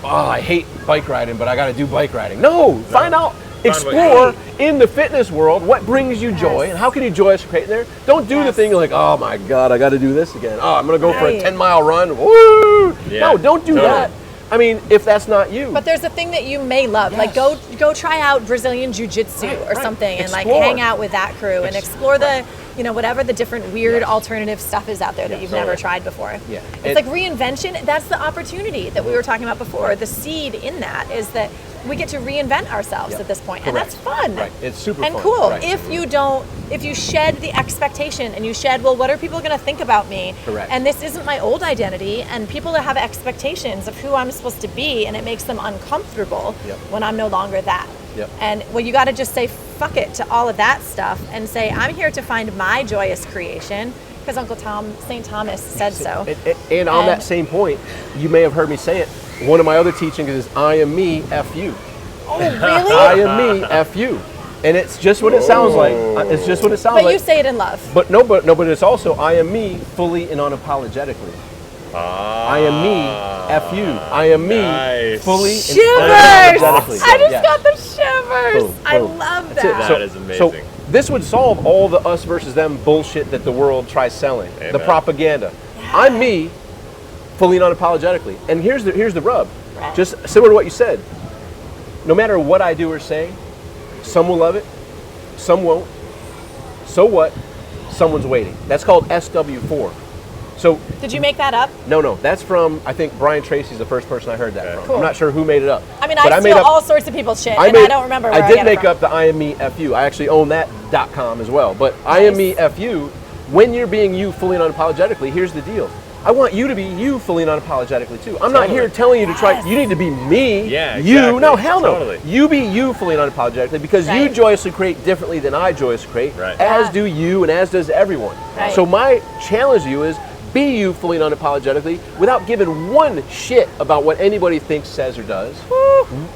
oh, I hate bike riding, but I got to do bike riding. No, find out, what you explore in the fitness world what brings you joy and how can you joyously create there. Don't do the Yes. thing like, oh my God, I got to do this again. Oh, I'm going to go for a Right. 10-mile run. Woo! Yeah, No, don't do totally. that. I mean, if that's not you. But there's a thing that you may love, like Yes. go try out Brazilian jiu-jitsu Right, or right. something, and like Explore. hang out with that crew and explore the, whatever the different weird alternative stuff is out there that you've never totally. tried before. Yeah. It's like reinvention. That's the opportunity that we were talking about before. The seed in that is that we get to reinvent ourselves at this point, and Correct. that's fun. Right. It's super and fun. cool. Right. If you shed the expectation and you shed, well, what are people going to think about me? Correct. And this isn't my old identity, and people have expectations of who I'm supposed to be, and it makes them uncomfortable Yep. when I'm no longer that. Yep. And well, you got to just say fuck it to all of that stuff and say, I'm here to find my joyous creation because Uncle St. Thomas said so. And on that same point, you may have heard me say it. One of my other teachings is I am me, F you. Oh, really? I am me, F you. And it's just what it sounds like. It's just what it sounds But like. you say it in love. But it's also I am me fully and unapologetically. I am me, F you. I am me Nice. fully and Shivers! unapologetically. I just Yes. got the shivers. Boom, I boom. love That's it. that. That is amazing. So this would solve all the us versus them bullshit that the world tries selling. The Amen. propaganda. I'm me, fully and unapologetically. And here's the rub. Right. Just similar to what you said. No matter what I do or say, some will love it, some won't. So what? Someone's waiting. That's called SW4. So Did you make that up? no, that's from, I think Brian Tracy's the first person I heard that from. Cool. I'm not sure who made it up. I mean, But I made steal up- all sorts of people's shit, and I don't remember where I did get make it from. up the I am me FU. I actually own that .com as well. But I am me FU, when you're being you fully and unapologetically, here's the deal. I want you to be you fully and unapologetically too. I'm not Totally. here telling you to try, you need to be me. Yeah, You, exactly. no, hell no. Totally. You be you fully and unapologetically because you Right. joyously create differently than I joyously create, Right. as Yeah. do you and as does everyone. Right. So my challenge to you is Be you fully and unapologetically without giving one shit about what anybody thinks, says, or does.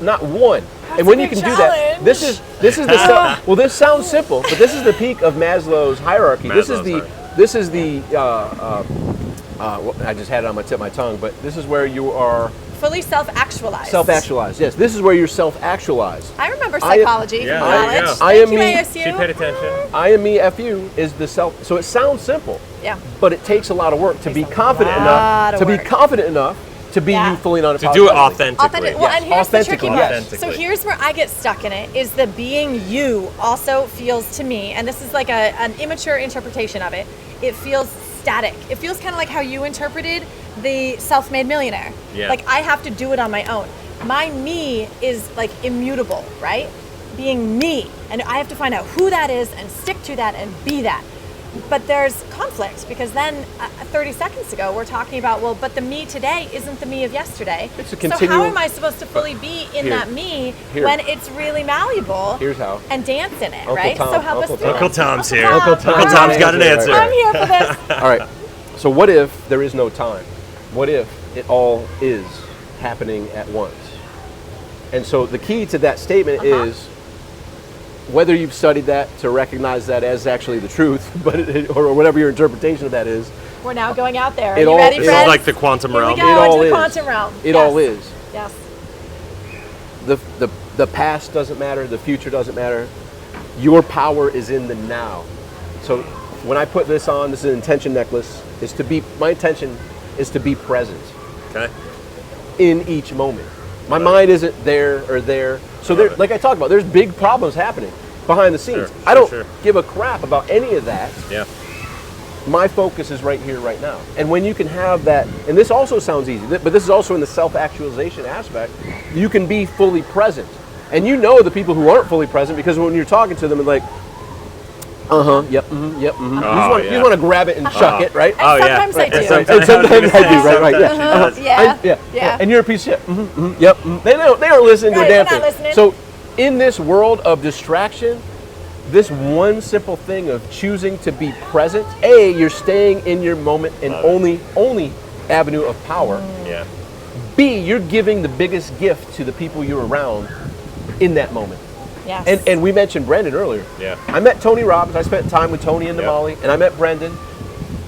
Not one. And when you can do that, this is the well. This sounds simple, but this is the peak of Maslow's hierarchy. This is the I just had it on my tip of my tongue, but this is where you are fully self-actualized. Self-actualized. Yes, this is where you're self-actualized. I remember psychology from college. I am me. ASU. She paid attention. I am me. Fu is the self. So it sounds simple. Yeah. But it takes a lot of work to be confident enough to be you fully and unapologetically. To do it authentically. Well, and here's the tricky part. Yes. So here's where I get stuck in it, is the being you also feels to me, and this is like an immature interpretation of it, it feels static. It feels kind of like how you interpreted the self-made millionaire. Yeah. Like I have to do it on my own. My me is like immutable, right? Being me. And I have to find out who that is and stick to that and be that. But there's conflict, because then 30 seconds ago we're talking about, well, but the me today isn't the me of yesterday. It's a so how am I supposed to fully be in that me when it's really malleable? Here's how. And dance in it, Uncle right? Tom, so help us through Uncle it. Tom's here. Uncle Tom's got an answer. I'm here for this. All right. So what if there is no time? What if it all is happening at once? And so the key to that statement is, whether you've studied that to recognize that as actually the truth, or whatever your interpretation of that is, We're now going out there. Are It you all ready, is- This friends? is like the quantum Here we realm. go It all into the is. quantum realm. it Yes. all is. Yes. The past doesn't matter, the future doesn't matter. Your power is in the now. So when I put this on, this is an intention necklace, my intention is to be present Okay. in each moment. My mind isn't there or there. So there, like I talked about, there's big problems happening behind the scenes. Sure, I don't sure. give a crap about any of that. Yeah. My focus is right here, right now. And when you can have that, and this also sounds easy, but this is also in the self-actualization aspect, you can be fully present. And you know the people who aren't fully present, because when you're talking to them, it's like, yep, yep, You just want to grab it and chuck it, right? And sometimes I do. And sometimes I do, right, yeah. Yeah. And you're a piece of shit. Yep. They aren't listening to a Right, damn they're not thing. listening. So in this world of distraction, this one simple thing of choosing to be present, you're staying in your moment and only avenue of power. Yeah. B, you're giving the biggest gift to the people you're around in that moment. Yes. And we mentioned Brendan earlier. Yeah. I met Tony Robbins. I spent time with Tony and Yeah. Namali, and I met Brendan.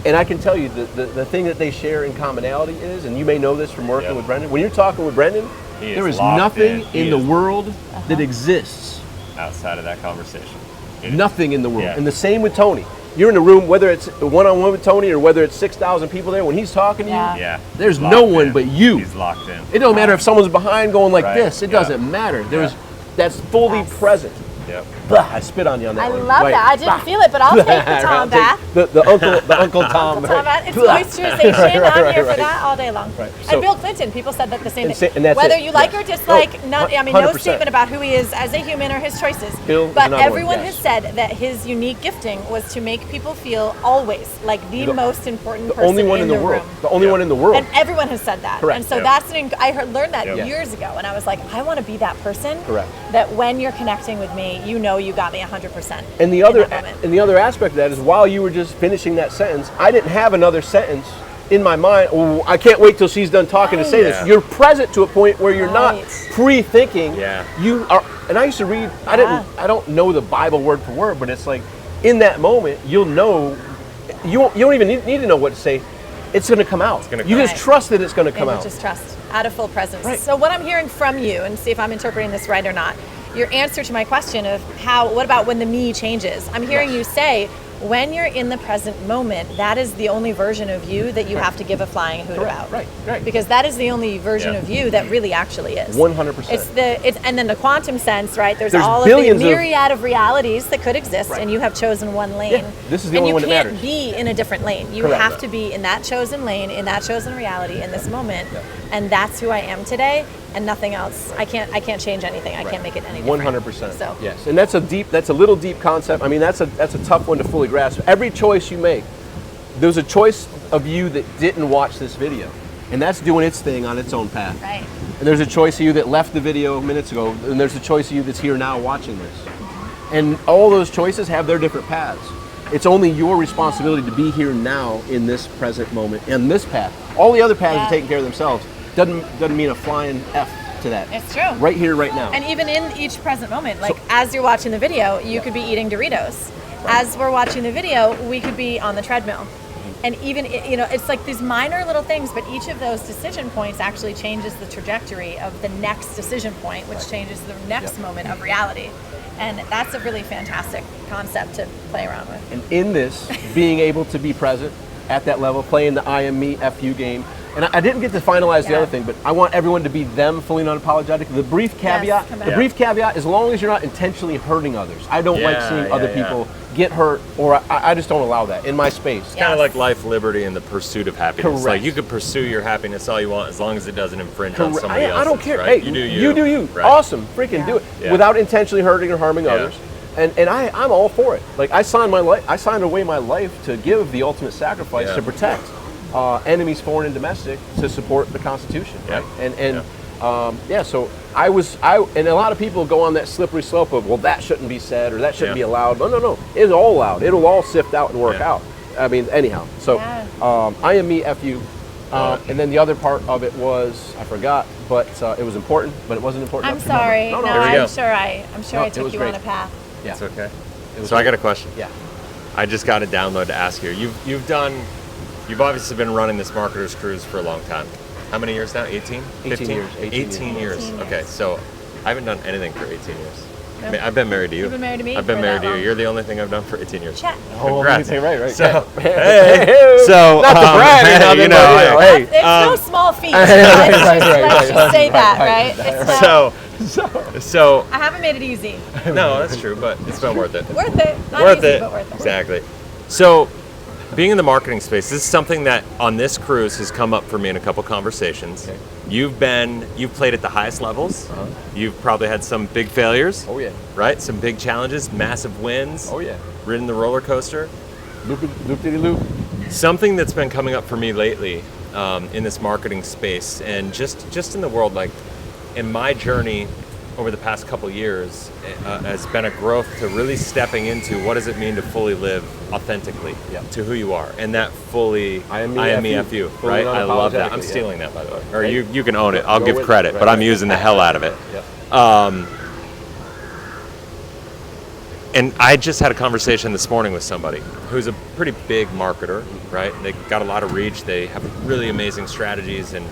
And I can tell you the thing that they share in commonality is, and you may know this from working Yeah. with Brendan, when you're talking with Brendan, He there is locked nothing in. He in the is world that exists. outside of that conversation. Nothing in the world. Yeah. And the same with Tony. You're in a room, whether it's one-on-one with Tony or whether it's 6,000 people there, when he's talking to you, Yeah. there's Locked no one in. but you. He's locked in. It don't matter if someone's behind going like Right. this. It Yeah. doesn't matter. That's fully present. Yep. Blah, I spit on you on that I one. love Right. that. I didn't feel it, but I'll take the Tom bath. The Uncle Tom. Tom bath. It's Blah. moisturization. I'm here for that all day long. Right. So- And Bill Clinton, people said that the same And thing. and that's Whether it. you like Yes. or dislike, Oh, no 100%. statement about who he is as a human or his choices. Bill is but another one, everyone yes. has said that his unique gifting was to make people feel always like the most important person Only one in the world. room. The only one in the world. And everyone has said that. Correct. And so Yeah. that's learned that Yeah. years ago, and I was like, I want to be that person. Correct. That when you're connecting with me, you know you got me 100%. And the other aspect of that is, while you were just finishing that sentence, I didn't have another sentence in my mind. Oh, I can't wait till she's done talking to say this. Yeah. You're present to a point where you're not Right. pre-thinking. Yeah. You are. And I used to read. I don't know the Bible word for word, but it's like, in that moment, you'll know. You don't even need to know what to say. It's going to come out. gonna You come just out. trust that it's going to come And out. just trust, out of full presence. Right. So what I'm hearing from you, and see if I'm interpreting this right or not, your answer to my question of what about when the me changes? I'm hearing you say, when you're in the present moment, that is the only version of you that you have to give a flying hoot about. Right. Because that is the only version Yeah. of you that really actually is. 100%. And then the quantum sense, right? There's all of the billions of- myriad of realities that could exist, Right. and you have chosen one lane. Yeah, this is the only one that And you matters. can't be in a different lane. You Correct. have to be in that chosen lane, in that chosen reality, in this moment, and that's who I am today, and nothing else. I can't change anything. I can't make it any different. 100%. So yes, and that's a little deep concept. I mean, that's a tough one to fully grasp. Every choice you make, there's a choice of you that didn't watch this video, and that's doing its thing on its own path. right. And there's a choice of you that left the video minutes ago, and there's a choice of you that's here now watching this. And all those choices have their different paths. It's only your responsibility to be here now in this present moment, in this path. All the other paths are taking care of themselves. Doesn't mean a flying F to that. It's true. Right here, right now. And even in each present moment, like as you're watching the video, you could be eating Doritos. As we're watching the video, we could be on the treadmill. And even, it's like these minor little things, but each of those decision points actually changes the trajectory of the next decision point, which changes the next moment of reality. And that's a really fantastic concept to play around with. And in this, being able to be present at that level, playing the I am me, F you game. And I didn't get to finalize the other thing, but I want everyone to be them, fully unapologetic. The brief caveat, as long as you're not intentionally hurting others. I don't like seeing other people get hurt, or I just don't allow that in my space. It's kind of like life, liberty, and the pursuit of happiness. Correct. Like you could pursue your happiness all you want as long as it doesn't infringe on somebody else's. I don't care. Right? Hey, you do you. You do you. Right. Awesome. Freaking do it. Yeah. Without intentionally hurting or harming others. And I'm all for it. Like I signed away my life to give the ultimate sacrifice to protect enemies, foreign and domestic, to support the Constitution. Right? So and a lot of people go on that slippery slope of, well, that shouldn't be said or that shouldn't be allowed. No, it's all allowed. It'll all sift out and work out. I mean, anyhow. So I am me, F you. And then the other part of it was, I forgot, but it was important, but it wasn't important. I'm sorry. No, I'm sure I took you on a path. Yeah. It's okay. So I got a question. Yeah. I just got a download to ask you. You've obviously been running this marketer's cruise for a long time. How many years now? 18? 18 years. 18 years. Okay, so I haven't done anything for 18 years. I mean, I've been married to you. You've been married to me. I've been for married that to you. long. You're the only thing I've done for 18 years. Check. Congrats. Right. So, Hey. so not to brag or nothing, hey. It's no small feat. Let's just say that, right? It's not, So I haven't made it easy. no, that's true, but it's been worth it. Worth it. Not Worth easy, it. but worth it. Exactly. So, being in the marketing space, this is something that on this cruise has come up for me in a couple conversations. Okay. You've played at the highest levels. Uh-huh. You've probably had some big failures. Oh yeah. Right? Some big challenges, massive wins. Oh yeah. Ridden the roller coaster. Loop-de-loop. Something that's been coming up for me lately in this marketing space, and just in the world, like in my journey over the past couple years, has been a growth to really stepping into what does it mean to fully live authentically to who you are, and that fully I am me F you, right? I love that. I'm stealing that, by the way, or you can own it. I'll give credit, but I'm using the hell out of it. And I just had a conversation this morning with somebody who's a pretty big marketer, right? They got a lot of reach. They have really amazing strategies and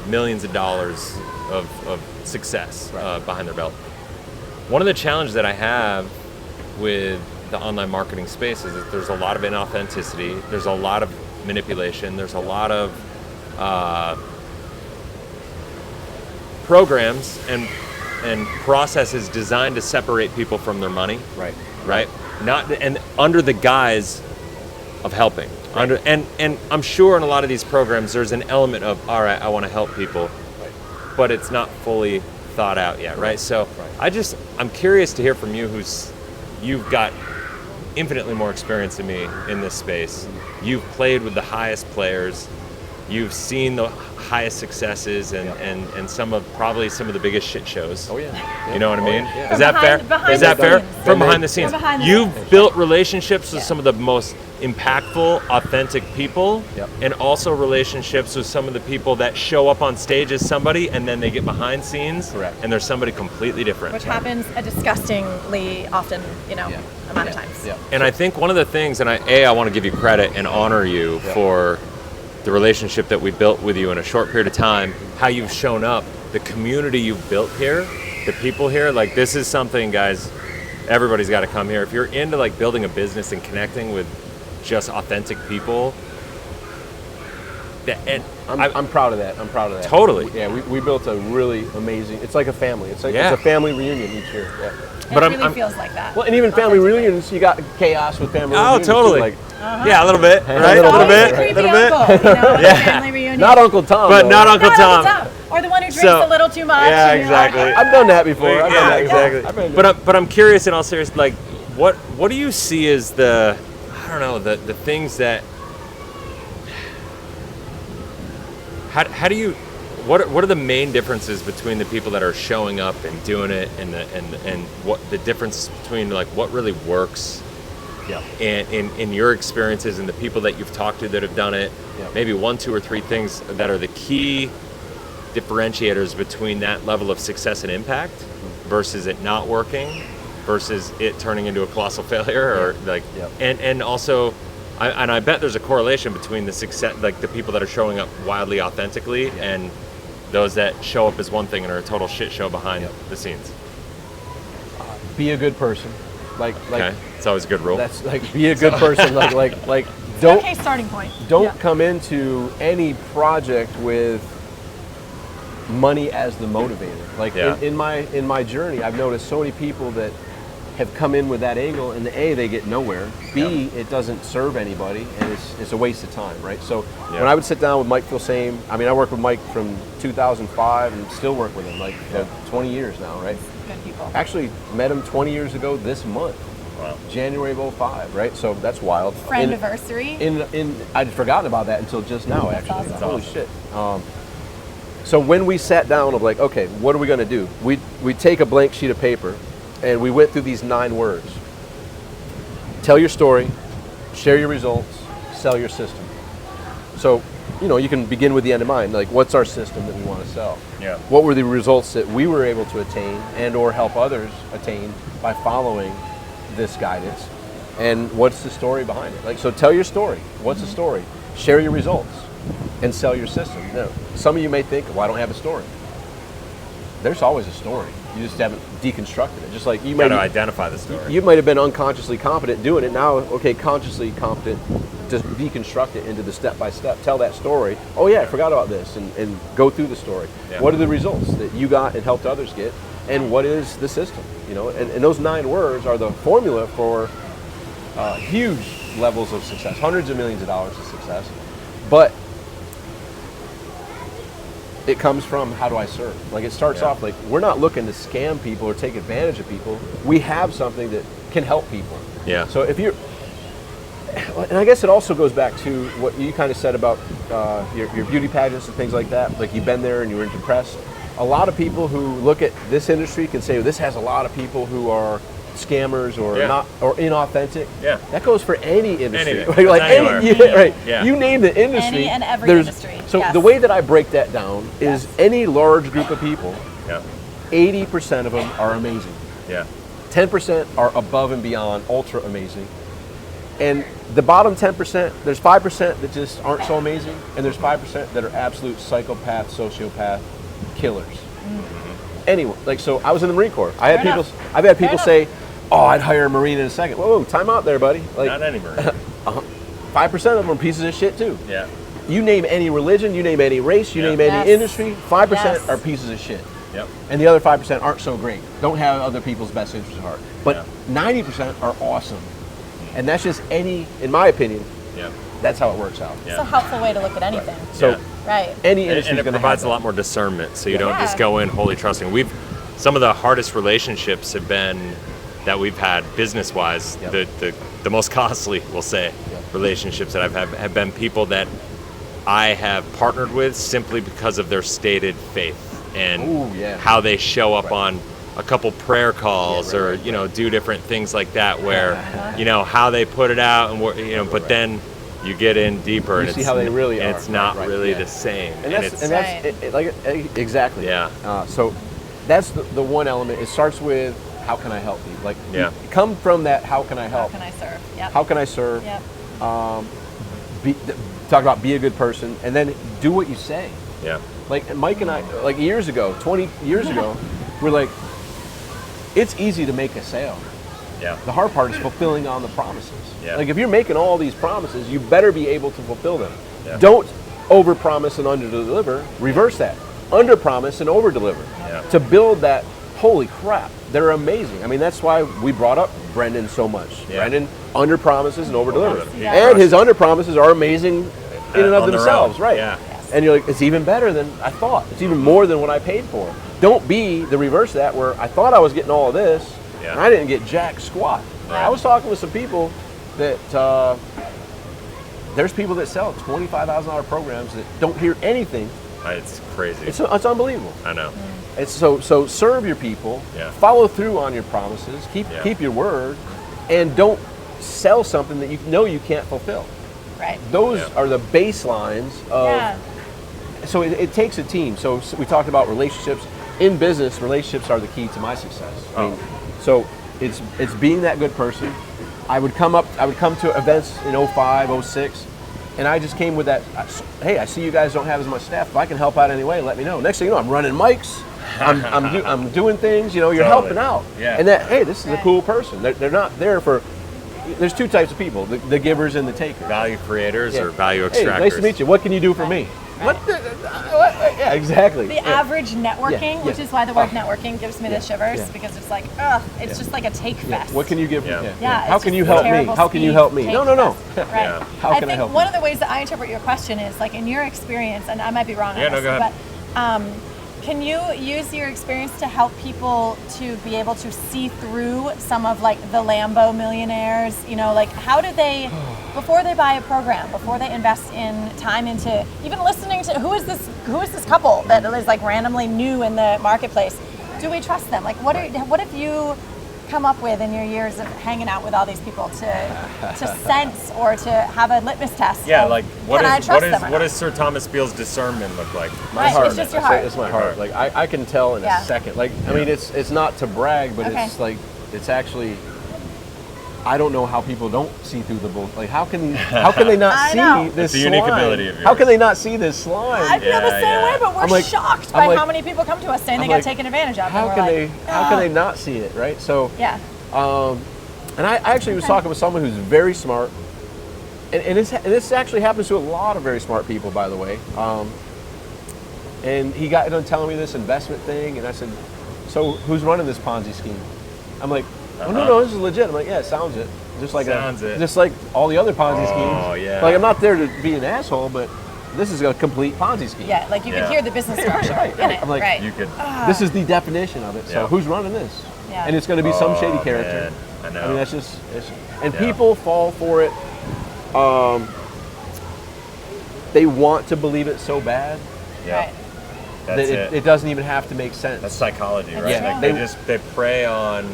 millions of dollars of success behind their belt. One of the challenges that I have with the online marketing space is that there's a lot of inauthenticity. There's a lot of manipulation. There's a lot of programs and processes designed to separate people from their money. Right. Not and under the guise of helping. Right. And I'm sure in a lot of these programs there's an element of, all right, I want to help people, but it's not fully thought out yet, right? So I'm curious to hear from you, you've got infinitely more experience than me in this space. You've played with the highest players. You've seen the highest successes and some of the biggest shit shows. Oh yeah. You know what I mean? Yeah. Is that fair? Is that fair? From behind the scenes. You've built relationships with some of the most impactful, authentic people, and also relationships with some of the people that show up on stage as somebody and then they get behind scenes and they're somebody completely different. Which happens a disgustingly often, amount of times. Yeah. And I think one of the things, and I want to give you credit and honor you for the relationship that we built with you in a short period of time, how you've shown up, the community you've built here, the people here, like this is something, guys, everybody's got to come here. If you're into like building a business and connecting with just authentic people, I'm proud of that. I'm proud of that. Totally. We built a really amazing, it's like a family. It's like it's a family reunion each year. Yeah. But it really feels like that. Well, and even family reunions, you got chaos with family reunions. Oh, totally. Too, yeah, a little bit, right? A little bit. Family reunion. Not Uncle Tom. But not Uncle Tom. Or the one who drinks a little too much. Yeah, exactly. I've done that before. Exactly. But I'm curious in all seriousness, like, what do you see as the things that, how do you, what are the main differences between the people that are showing up and doing it and what the difference between like what really works Yeah. And in your experiences and the people that you've talked to that have done it, maybe 1, 2, or 3 things that are the key differentiators between that level of success and impact versus it not working versus it turning into a colossal failure, or like, and also, I bet there's a correlation between the success, like the people that are showing up wildly authentically and those that show up as one thing and are a total shit show behind the scenes. Be a good person. Like, okay, it's always a good rule. That's like, be a good person. like, don't Okay, starting point. Don't come into any project with money as the motivator. Like in my journey, I've noticed so many people that have come in with that angle, and they get nowhere. B, it doesn't serve anybody, and it's a waste of time, right? So when I would sit down with Mike Filsame, I mean, I worked with Mike from 2005 and still work with him, like 20 years now, right? Good people. Actually met him 20 years ago this month. Wow. January of 05, right? So that's wild. Friendiversary. I'd forgotten about that until just now, actually. Awesome. Holy shit. So when we sat down, I'm like, okay, what are we going to do? We take a blank sheet of paper, and we went through these 9 words. Tell your story, share your results, sell your system. So, you can begin with the end in mind. Like, what's our system that we want to sell? Yeah. What were the results that we were able to attain and or help others attain by following this guidance? And what's the story behind it? Like, so tell your story. What's the story? Share your results and sell your system. Now, some of you may think, well, I don't have a story. There's always a story. You just haven't deconstructed it. Just like you might identify the story. You might have been unconsciously competent doing it. Now, okay, consciously competent, just deconstruct it into the step-by-step. Tell that story. Oh yeah, I forgot about this, and go through the story. Yeah. What are the results that you got and helped others get? And what is the system? And those 9 words are the formula for huge levels of success, hundreds of millions of dollars of success. But it comes from, how do I serve? Like, it starts off like, we're not looking to scam people or take advantage of people. We have something that can help people. Yeah. So if you're, and I guess it also goes back to what you kind of said about your beauty pageants and things like that. Like, you've been there and you were depressed. A lot of people who look at this industry can say, well, this has a lot of people who are scammers or not, or inauthentic. Yeah. That goes for any industry. Anything. Like any, right. Yeah. You name the industry. Any and every industry. So the way that I break that down is any large group of people, 80% of them are amazing. Yeah. 10% are above and beyond ultra amazing. And the bottom 10%, there's 5% that just aren't so amazing, and there's 5% that are absolute psychopath, sociopath killers. Mm-hmm. Anyway, like, so I was in the Marine Corps. I've had people say, oh, I'd hire a Marine in a second. Whoa, time out there, buddy. Like, not any Marine. 5% of them are pieces of shit too. Yeah. You name any religion, you name any race, you name any industry, 5% are pieces of shit. Yep. And the other 5% aren't so great. Don't have other people's best interests at heart. But 90% are awesome. And that's just in my opinion, that's how it works out. It's a helpful way to look at anything. Right. So any industry, and it provides a lot more discernment, so you don't just go in wholly trusting. Some of the hardest relationships have been that we've had business-wise. The most costly, we'll say, relationships that I've had have been people that I have partnered with simply because of their stated faith and how they show up on a couple prayer calls or do different things like that, where how they put it out, and but then you get in deeper and see how they really are. It's not really the same. And that's exactly. Yeah. So that's the one element. It starts with, how can I help you? Like, come from that, how can I help? How can I serve? Yep. How can I serve? Yep. Talk about be a good person, and then do what you say. Yeah. Like Mike and I, like 20 years ago, we're like, it's easy to make a sale. Yeah. The hard part is fulfilling on the promises. Yeah. Like, if you're making all these promises, you better be able to fulfill them. Yeah. Don't overpromise and underdeliver. Reverse that. Underpromise and overdeliver. Yeah. To build that, holy crap, they're amazing. I mean, that's why we brought up Brendan so much. Yeah. Brendan underpromises and overdelivers. Yeah. And his underpromises are amazing in and of themselves, right? Yeah. And you're like, it's even better than I thought. It's even more than what I paid for. Don't be the reverse of that, where I thought I was getting all of this, and I didn't get jack squat. Right. I was talking with some people that there's people that sell $25,000 programs that don't hear anything. It's crazy. It's unbelievable. I know. It's so serve your people. Yeah. Follow through on your promises. Keep your word, and don't sell something that you know you can't fulfill. Right. Those are the baselines of. Yeah. So it takes a team. So we talked about relationships. In business, relationships are the key to my success. I mean, so it's being that good person. I would come to events in 05, 06, and I just came with that, hey, I see you guys don't have as much staff. If I can help out anyway, let me know. Next thing you know, I'm running mics. I'm doing things, you're helping out. Yeah. And that, hey, this is a cool person. They're not there for, there's two types of people, the givers and the takers. Value creators or value Hey, extractors. nice to meet you. What can you do for me? What? Yeah, exactly. The average networking, Yeah. which is why the word networking gives me the shivers, Yeah. because it's like, it's just like a take fest. What can you give me? Yeah. Yeah, How it's can just you a help me? terrible How can you speed help me? take No. fest. Right. Yeah. How can I think help one you? of the ways that I interpret your question is, like, in your experience, and I might be wrong on Yeah, no, this, go ahead. but can you use your experience to help people to be able to see through some of, like, the Lambo millionaires? Like, how do they, before they buy a program, before they invest in time into even listening to who is this couple that is, like, randomly new in the marketplace? Do we trust them? Like, what have you come up with in your years of hanging out with all these people to sense or to have a litmus test? Yeah, of, like can I trust them or what not? does Sir Thomas Beal's discernment look like? My Right, heart. it's just your I say heart. It's my heart. Like I can tell in a second. Like I mean, it's not to brag, but Okay. it's like it's actually. I don't know how people don't see through the bull. Like how can they not I see know. this It's a unique slime? ability of yours. How can they not see this slime? I feel the same Yeah, way, but we're I'm like- shocked I'm by like- how many people come to us saying I'm they like, got taken advantage of. How and can we're they? like, How can they not see it? Right. So. Yeah. And I actually was talking with someone who's very smart, and this actually happens to a lot of very smart people, by the way. And he got done telling me this investment thing, and I said, "So who's running this Ponzi scheme?" I'm like, "Oh no, this is legit." I'm like, "Yeah, it sounds it, just like just like all the other Ponzi schemes." Oh, yeah. Like I'm not there to be an asshole, but this is a complete Ponzi scheme. Yeah, like you can hear the business structure Right, in right. it. I'm like, right. You could. This is the definition of it. So Yeah. who's running this? Yeah. And it's going to be some shady Oh, character. man, I know. I mean, and people fall for it. They want to believe it so bad Yeah. Right. That's that it doesn't even have to make sense. That's psychology, right? Yeah. Like they prey on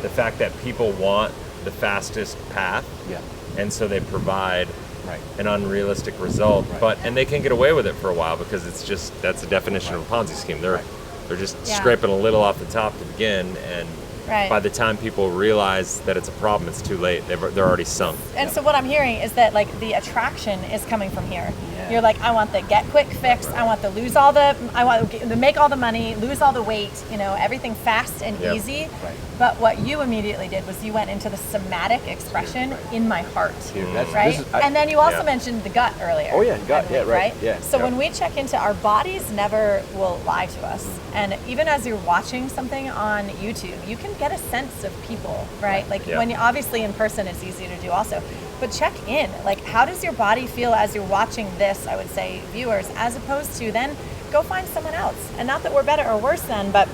the fact that people want the fastest path, Yeah. and so they provide Right. an unrealistic result. Right. And they can get away with it for a while because that's the definition of a Ponzi scheme. They're just scraping a little off the top to begin, and Right. by the time people realize that it's a problem, it's too late. They're already sunk. And so what I'm hearing is that, like, the attraction is coming from here. You're like, I want the get quick fix. I want I want to make all the money, lose all the weight, everything fast and Yep. easy. Right. But what you immediately did was you went into the somatic expression in my heart. Dude, that's, Right? this is, And then you also Yeah. mentioned the gut earlier. Oh, yeah, gut, I believe, yeah, right, yeah. So Yeah. when we check into our bodies, never will lie to us. And even as you're watching something on YouTube, you can get a sense of people, right? Like Yeah. when you obviously in person, it's easy to do also. But check in, like, how does your body feel as you're watching this? I would say, viewers, as opposed to then go find someone else. And not that we're better or worse than, but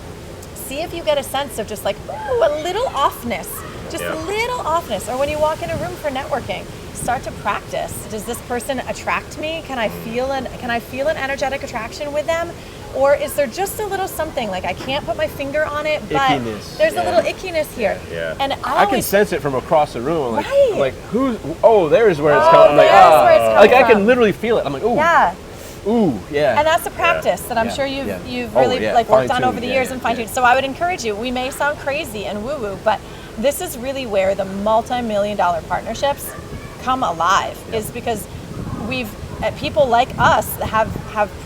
see if you get a sense of just like, ooh, a little offness, just Yeah. a little offness. Or when you walk in a room for networking, start to practice. Does this person attract me? Can I feel an energetic attraction with them? Or is there just a little something, like I can't put my finger on it, but Ickiness, there's yeah. a little ickiness here. Yeah. And I can always, sense it from across the room. I'm like, Right. I'm like who's? Oh, there's where it's Oh, coming. I'm like, there's where it's like coming I can from. literally feel it. I'm like, ooh, yeah. ooh, yeah. And that's a practice that I'm Yeah. sure you've Yeah. you've Oh, really yeah. like worked on Fine-tuned. over the Yeah, years yeah, and fine-tuned. So I would encourage you. We may sound crazy and woo-woo, but this is really where the multi-million-dollar partnerships come alive. Is because people like us have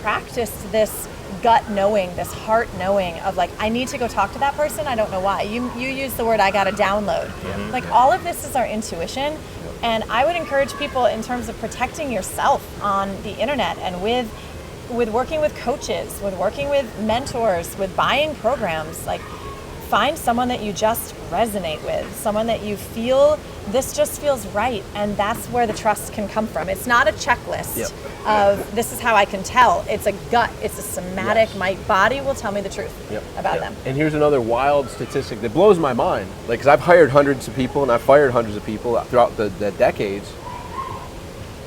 practiced this gut knowing, this heart knowing of like, I need to go talk to that person. I don't know why. You use the word, I got to download. Like all of this is our intuition. And I would encourage people in terms of protecting yourself on the internet and with working with coaches, with working with mentors, with buying programs, like find someone that you just resonate with, someone that you feel, this just feels right. And that's where the trust can come from. It's not a checklist of this is how I can tell. It's a gut, it's a somatic, my body will tell me the truth about them. And here's another wild statistic that blows my mind. Like, because I've hired hundreds of people and I've fired hundreds of people throughout the decades.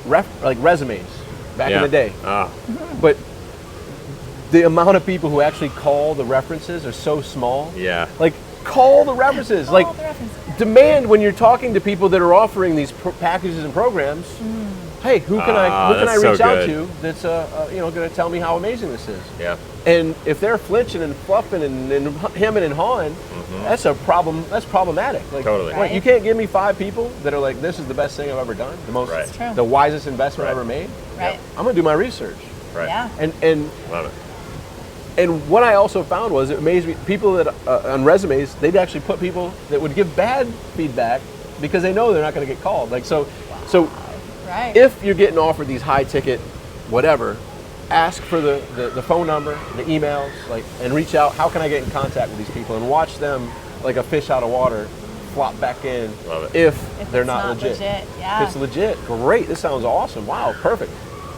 Like resumes back in the day. But the amount of people who actually call the references are so small. Yeah. Like call the references. Call Like, the references. demand when you're talking to people that are offering these packages and programs. Hey, who can I that's so reach out good. to that's going to tell me how amazing this is? Yeah. And if they're flinching and fluffing and hemming and hawing, that's a problem. That's problematic. Like, Totally. right, you can't give me 5 people that are like, this is the best thing I've ever done, the most, Right. It's true. the wisest investment I've Right. ever made. Right. I'm gonna do my research. Right. Yeah. And Love it. and what I also found was, it amazed me, people that on resumes, they'd actually put people that would give bad feedback because they know they're not going to get called. Like, so Right. if you're getting offered these high ticket whatever, ask for the phone number, the emails, like, and reach out. How can I get in contact with these people? And watch them like a fish out of water flop back in. Love it. If they're it's not not legit. yeah. If it's legit, great. This sounds awesome. Wow, perfect.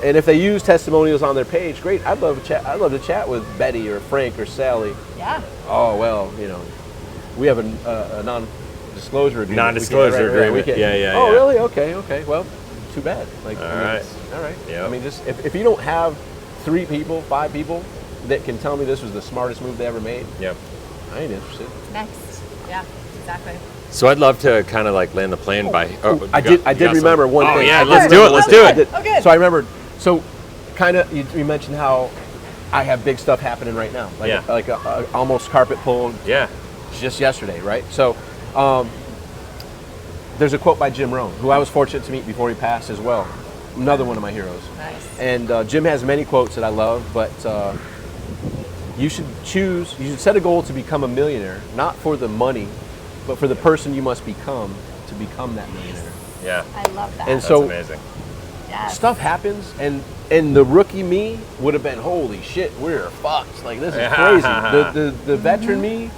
And if they use testimonials on their page, great. I'd love to chat with Betty or Frank or Sally. Yeah. Oh well, we have a non-disclosure agreement. Non-disclosure We can't- agreement. we can't- Yeah. Oh really? Okay. Well, too bad. Like, All right. all right. Yep. I mean, just if you don't have 3 people, 5 people that can tell me this was the smartest move they ever made, Yep. I ain't interested. Next. Yeah. Exactly. So I'd love to kind of like land the plane by. I did remember one thing. Yeah, I did let's do it. remember Let's one do thing. it. I did. Oh, good. So I remembered. So, kind of, you mentioned how I have big stuff happening right now, like Yeah. like a almost carpet pulled Yeah. just yesterday, right? So, there's a quote by Jim Rohn, who I was fortunate to meet before he passed as well. Another one of my heroes. Nice. And Jim has many quotes that I love, but you should set a goal to become a millionaire, not for the money, but for the person you must become to become that millionaire. Yeah. I love that. And That's so amazing. yes. stuff happens, and the rookie me would have been, holy shit, we're fucked. Like, this is crazy. The veteran me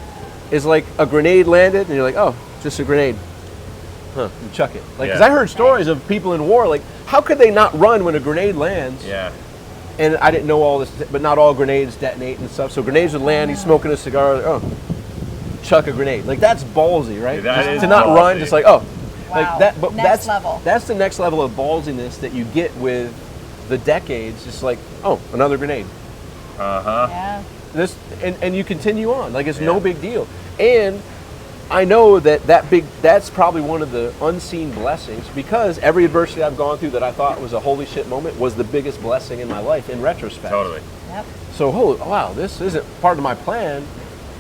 is like a grenade landed, and you're like, oh, just a grenade. Huh, you chuck it. Like, because Yeah. I heard stories of people in war, like, how could they not run when a grenade lands? Yeah. And I didn't know all this, but not all grenades detonate and stuff. So grenades would land, he's smoking a cigar, like, oh, chuck a grenade. Like, that's ballsy, right? That Just is to not ballsy. run, just like, oh. Wow. Like that, but Next level. that's the next level of ballsiness that you get with the decades. Just like, oh, another grenade. Yeah. This and you continue on, like it's no Yeah. big deal. And I know that's probably one of the unseen blessings, because every adversity I've gone through that I thought was a holy shit moment was the biggest blessing in my life in retrospect. Totally. Yep. So, wow, this isn't part of my plan,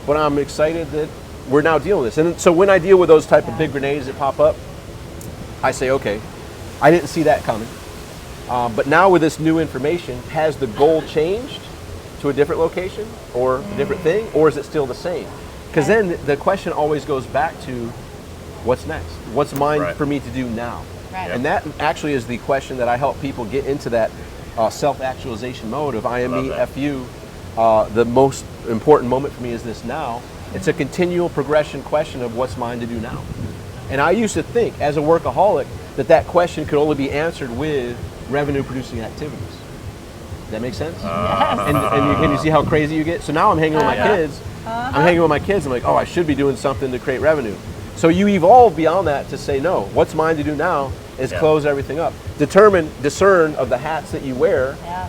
but I'm excited that we're now dealing with this. And so when I deal with those type of big grenades that pop up, I say, okay, I didn't see that coming. But now with this new information, has the goal changed to a different location or a different thing, or is it still the same? Because then the question always goes back to, what's next? What's mine Right. for me to do now? Right. And that actually is the question that I help people get into that self-actualization mode of I am Love me, that. F you. The most important moment for me is this now. It's a continual progression question of what's mine to do now. And I used to think, as a workaholic, that question could only be answered with revenue-producing activities. Does that make sense? And you see how crazy you get? So now I'm hanging with my Yeah. kids. I'm hanging with my kids. I'm like, oh, I should be doing something to create revenue. So you evolve beyond that to say, no, what's mine to do now is Yeah. close everything up. Discern of the hats that you wear, Yeah.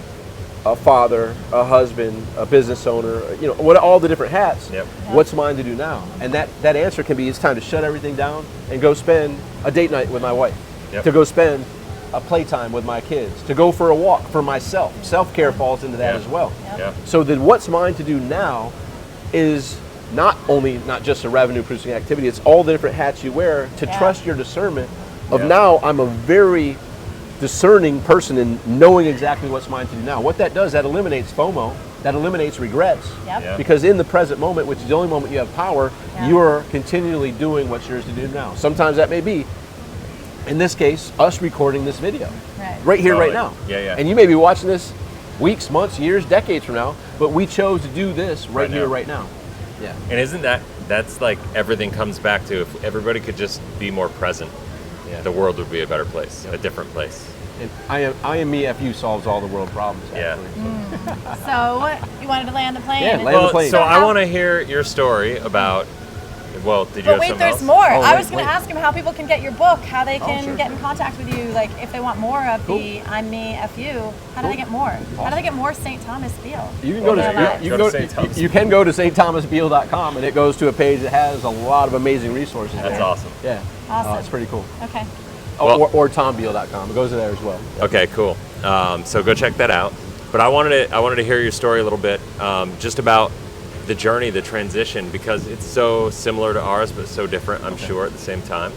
a father, a husband, a business owner, what all the different hats. Yep. What's mine to do now? And that answer can be, it's time to shut everything down and go spend a date night with my wife, Yep. to go spend a playtime with my kids, to go for a walk for myself. Self-care falls into that Yeah. as well. Yeah. So then what's mine to do now is not just a revenue producing activity, it's all the different hats you wear to Yeah. trust your discernment of Yeah. now I'm a very discerning person in knowing exactly what's mine to do now. What that does, that eliminates FOMO, that eliminates regrets. Yep. Yeah. Because in the present moment, which is the only moment you have power, Yeah. you're continually doing what's yours to do now. Sometimes that may be, in this case, us recording this video. Right. Here, right Totally. now. Yeah. And you may be watching this weeks, months, years, decades from now, but we chose to do this right Right here, now. right now. Yeah. And isn't that's like everything comes back to, if everybody could just be more present, Yeah. the world would be a better place, a different place. And I am me, F you solves all the world problems, Yeah. actually. So you wanted to land the plane. Yeah, and- land the plane. So I how- want to hear your story about Well, did you But have wait, something there's else? more. Oh, I wait, was going wait. to ask him how people can get your book, how they can sure. get in contact with you, like if they want more of the I'm Me, F You. How do they get more? How do they get more St. Thomas Beal? You can go to in their lives? you, Go can to go, St. Thomas. you can go to stthomasbeal.com and it goes to a page that has a lot of amazing resources. That's there. awesome. Yeah, Awesome. it's pretty cool. Okay. Well- or tombeal.com. It goes there as well. Okay, cool. So go check that out. But I wanted to hear your story a little bit, just about the journey, the transition, because it's so similar to ours, but so different, I'm sure, at the same time.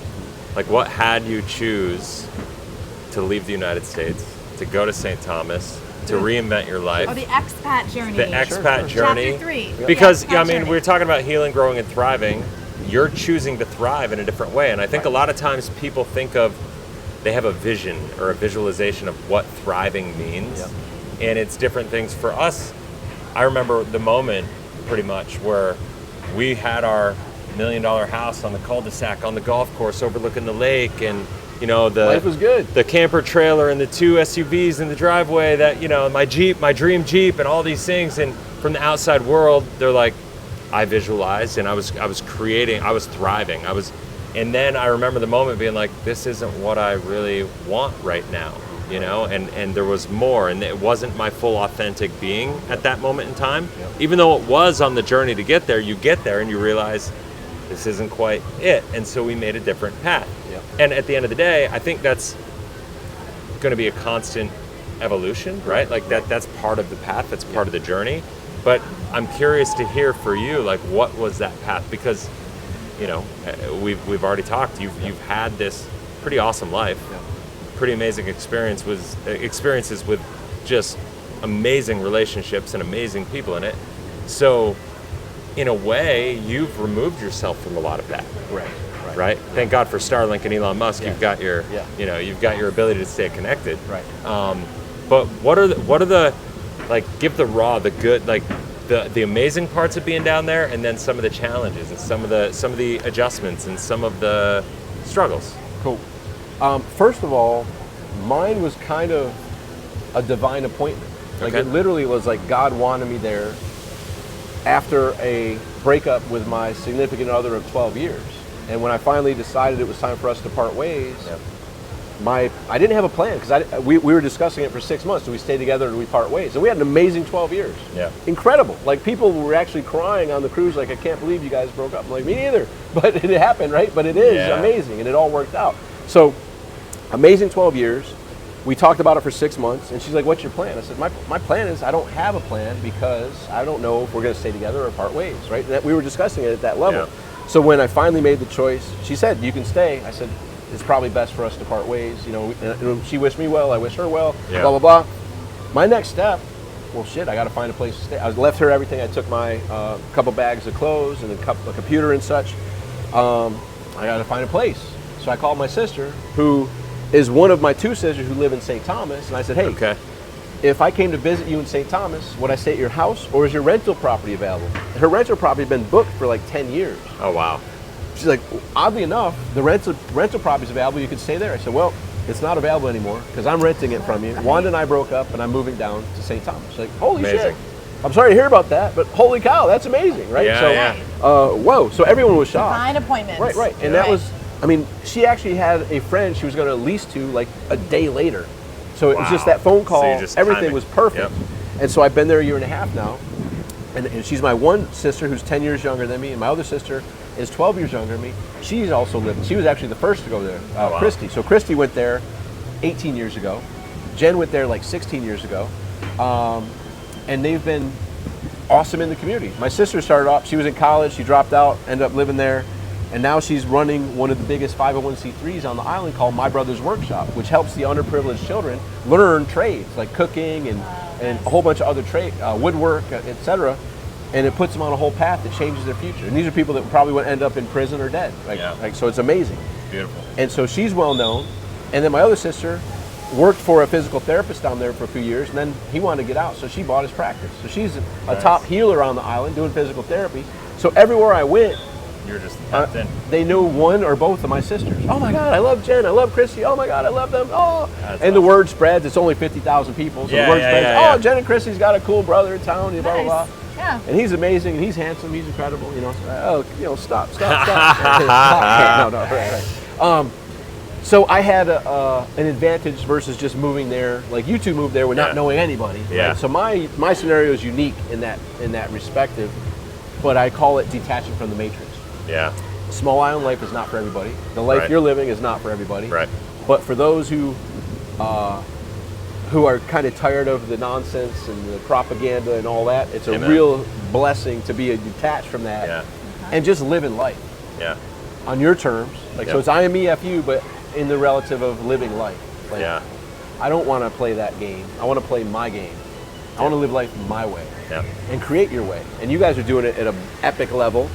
Like, what had you choose to leave the United States, to go to St. Thomas, to reinvent your life? Oh, the expat journey. The expat journey. Chapter 3. Because, The expat I mean, journey. we're talking about healing, growing, and thriving. You're choosing to thrive in a different way. And I think a lot of times people think of, they have a vision or a visualization of what thriving means. Yep. And it's different things for us. I remember the moment pretty much where we had our $1 million house on the cul-de-sac on the golf course overlooking the lake, and Life was good. the camper trailer and the 2 SUVs in the driveway, that my Jeep, my dream Jeep, and all these things. And from the outside world, they're like, I visualized, and I was creating, I was thriving, and then I remember the moment being like, this isn't what I really want right now, and there was more, and it wasn't my full authentic being at that moment in time. Yep. Even though it was on the journey to get there, you get there and you realize this isn't quite it, and so we made a different path. Yep. And at the end of the day, I think that's going to be a constant evolution, right? Like that's part of the path, that's part of the journey. But I'm curious to hear for you, like, what was that path? Because we've already talked. You've had this pretty awesome life, pretty amazing experiences with just amazing relationships and amazing people in it. So, in a way, you've removed yourself from a lot of that. Right? Thank God for Starlink and Elon Musk. You've got your, you've got your ability to stay connected. Right. But what are the like, give the raw, the good, like the amazing parts of being down there, and then some of the challenges and some of the adjustments and some of the struggles. Cool. First of all, mine was kind of a divine appointment. Like, Okay. it literally was like God wanted me there after a breakup with my significant other of 12 years. And when I finally decided it was time for us to part ways, I didn't have a plan, because we were discussing it for 6 months. Do we stay together or do we part ways? And we had an amazing 12 years. Yeah. Incredible. Like, people were actually crying on the cruise, like, I can't believe you guys broke up. I'm like, me neither. But it happened, right? But it is amazing, and it all worked out. So, amazing 12 years. We talked about it for 6 months, and she's like, what's your plan? I said, my plan is I don't have a plan, because I don't know if we're going to stay together or part ways, right? And we were discussing it at that level. Yeah. So when I finally made the choice, she said, you can stay. I said, it's probably best for us to part ways. And she wished me well, I wish her well, Yeah. blah, blah, blah. My next step, well, shit, I got to find a place to stay. I left her everything. I took my couple bags of clothes and a computer and such. I got to find a place. So I called my sister, who is one of my 2 sisters who live in St. Thomas, and I said, hey, Okay. if I came to visit you in St. Thomas, would I stay at your house, or is your rental property available? Her rental property had been booked for like 10 years. Oh, wow. She's like, oddly enough, the rental property is available. You could stay there. I said, well, it's not available anymore because I'm renting it from you. Wanda and I broke up, and I'm moving down to St. Thomas. She's like, holy Amazing. shit. I'm sorry to hear about that, but holy cow, that's amazing, right? Yeah, so, whoa. So everyone was shocked. Divine appointments. Right. And that was, I mean, she actually had a friend she was going to lease to like a day later. So it was just that phone call. So you just Everything timed it. was perfect. Yep. And so I've been there a year and a half now. And she's my one sister who's 10 years younger than me, and my other sister is 12 years younger than me. She's also living. She was actually the first to go there, wow. Christy. So Christy went there 18 years ago. Jen went there like 16 years ago. And they've been awesome in the community. My sister started off, she was in college, she dropped out, ended up living there. And now she's running one of the biggest 501c3s on the island called My Brother's Workshop, which helps the underprivileged children learn trades like cooking and a whole bunch of other trades, woodwork, etc. And it puts them on a whole path that changes their future. And these are people that probably would end up in prison or dead. So it's amazing. Beautiful. And so she's well known. And then my other sister worked for a physical therapist down there for a few years, and then he wanted to get out, so she bought his practice. So she's a top healer on the island doing physical therapy. So everywhere I went, You're just tapped in. they knew one or both of my sisters. Oh my God, I love Jen. I love Christy. Oh my God, I love them. Oh, That's and the awesome. word spreads. It's only 50,000 people, so Yeah, the word yeah, spreads. yeah, Oh, yeah. Jen and Christy's got a cool brother in town. Blah blah blah. Yeah. And he's amazing, and he's handsome, he's incredible, stop. No, right. So I had an advantage versus just moving there. Like you two moved there with not knowing anybody. Yeah. Right? So my scenario is unique in that respective, but I call it detaching from the matrix. Yeah. Small island life is not for everybody. The life you're living is not for everybody. Right. But for those who are kind of tired of the nonsense and the propaganda and all that, it's a real blessing to be detached from that and just live in life. Yeah. On your terms. So it's I, me, F, you, but in the relative of living life. I don't want to play that game. I want to play my game. I want to live life my way and create your way. And you guys are doing it at an epic level,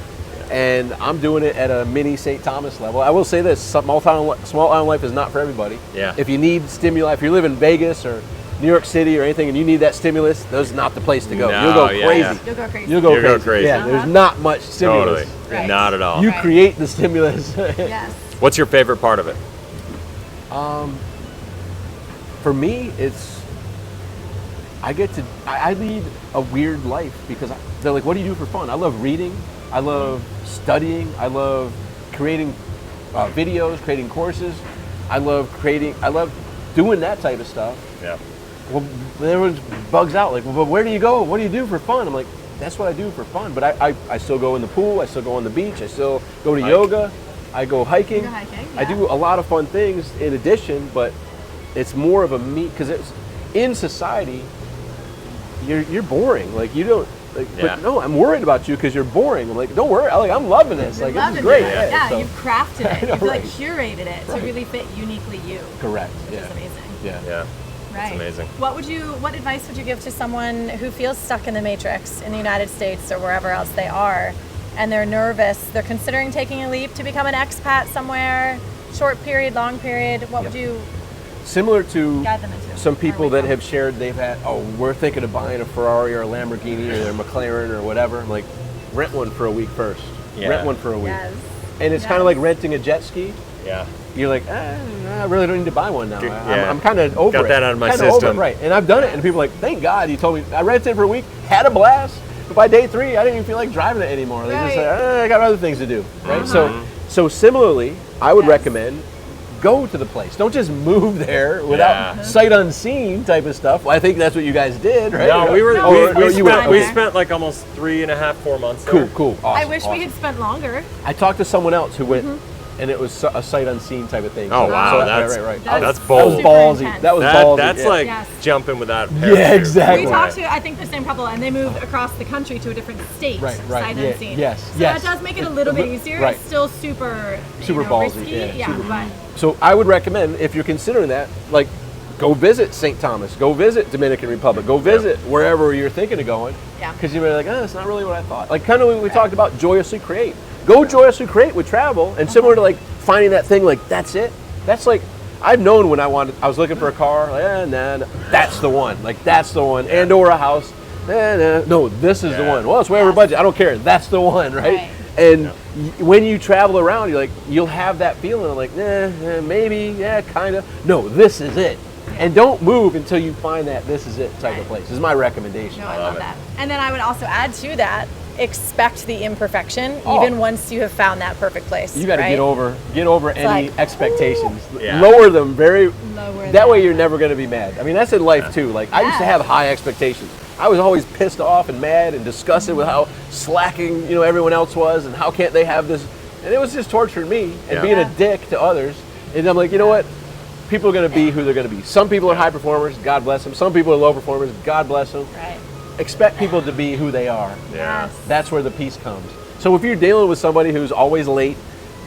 and I'm doing it at a mini St. Thomas level. I will say this, small island life is not for everybody. Yeah. If you need stimuli, if you live in Vegas or New York City or anything and you need that stimulus, that's not the place to go. No, You'll go crazy. Yeah. You'll go crazy. You'll go crazy. Yeah, there's not much stimulus. Totally. Right. Not at all. You create the stimulus. Yes. What's your favorite part of it? For me, it's I lead a weird life because they're like, what do you do for fun? I love reading. I love studying. I love creating videos, creating courses. I love doing that type of stuff. Yeah. Well, everyone bugs out like, well, where do you go? What do you do for fun? I'm like, that's what I do for fun. But I still go in the pool. I still go on the beach. I still go to yoga. I go hiking. I do a lot of fun things in addition, but it's more of a because it's in society. You're boring. Like you don't. But no, I'm worried about you because you're boring. I'm like, don't worry. I'm loving this. Like this is great. Yeah, you've crafted it. You've curated it to really fit uniquely you. Correct. Which is amazing. Yeah. Right. It's amazing. What advice would you give to someone who feels stuck in the matrix in the United States or wherever else they are, and they're nervous, they're considering taking a leap to become an expat somewhere, short period, long period? What would you similar to guide them into? Some people that have shared they've had, we're thinking of buying a Ferrari or a Lamborghini or a McLaren or whatever. I'm like, rent one for a week first. Yeah. Rent one for a week. Yes. And it's kind of like renting a jet ski. Yeah. You're like, I really don't need to buy one now. Yeah. I'm kind of over it. Got that out of my Kinda over system. it, right. And I've done it, and people are like, thank God you told me. I rented it for a week, had a blast, but by day 3, I didn't even feel like driving it anymore. They just like, I got other things to do, right? So similarly, I would recommend go to the place. Don't just move there without sight unseen type of stuff. Well, I think that's what you guys did, right? No, we Okay. spent like almost 3.5, 4 months there. Cool. Awesome, I wish we had spent longer. I talked to someone else who went, and it was a sight unseen type of thing. Oh, wow. Right. That's That bold. was ballsy. intense. That was ballsy. That's yeah. like jumping without a parachute. Yeah, exactly. We talked to, I think, the same couple, and they moved across the country to a different state, Right. sight Yeah, unseen. yes, So yes. that does make it a little bit easier. Right. It's still super ballsy. risky. Yeah, super- but So I would recommend, if you're considering that, like, go visit St. Thomas, go visit Dominican Republic, go visit wherever you're thinking of going. Yeah. Because you're like, it's not really what I thought. Like, kind of what we talked about, joyously create. Go joyously create with travel, and similar to like finding that thing, like that's it. That's like I've known when I was looking for a car, like that's the one. Like that's the one, and or a house. No, this is the one. Well, it's way over budget. I don't care. That's the one, right? And when you travel around, you're like, you'll have that feeling of like, maybe, kind of. No, this is it. And don't move until you find that this is it type of place. This is my recommendation. no, I love that. And then I would also add to that, expect the imperfection even once you have found that perfect place. You got to get over any like, expectations. Yeah. Lower them Lower that them. way you're never going to be mad. I mean, that's in life too. Like I used to have high expectations. I was always pissed off and mad and disgusted with how slacking, everyone else was and how can't they have this. And it was just torturing me and being a dick to others. And I'm like, you know what? People are going to be who they're going to be. Some people are high performers, God bless them. Some people are low performers, God bless them. Right. Expect people to be who they are. Yeah. That's where the peace comes. So if you're dealing with somebody who's always late,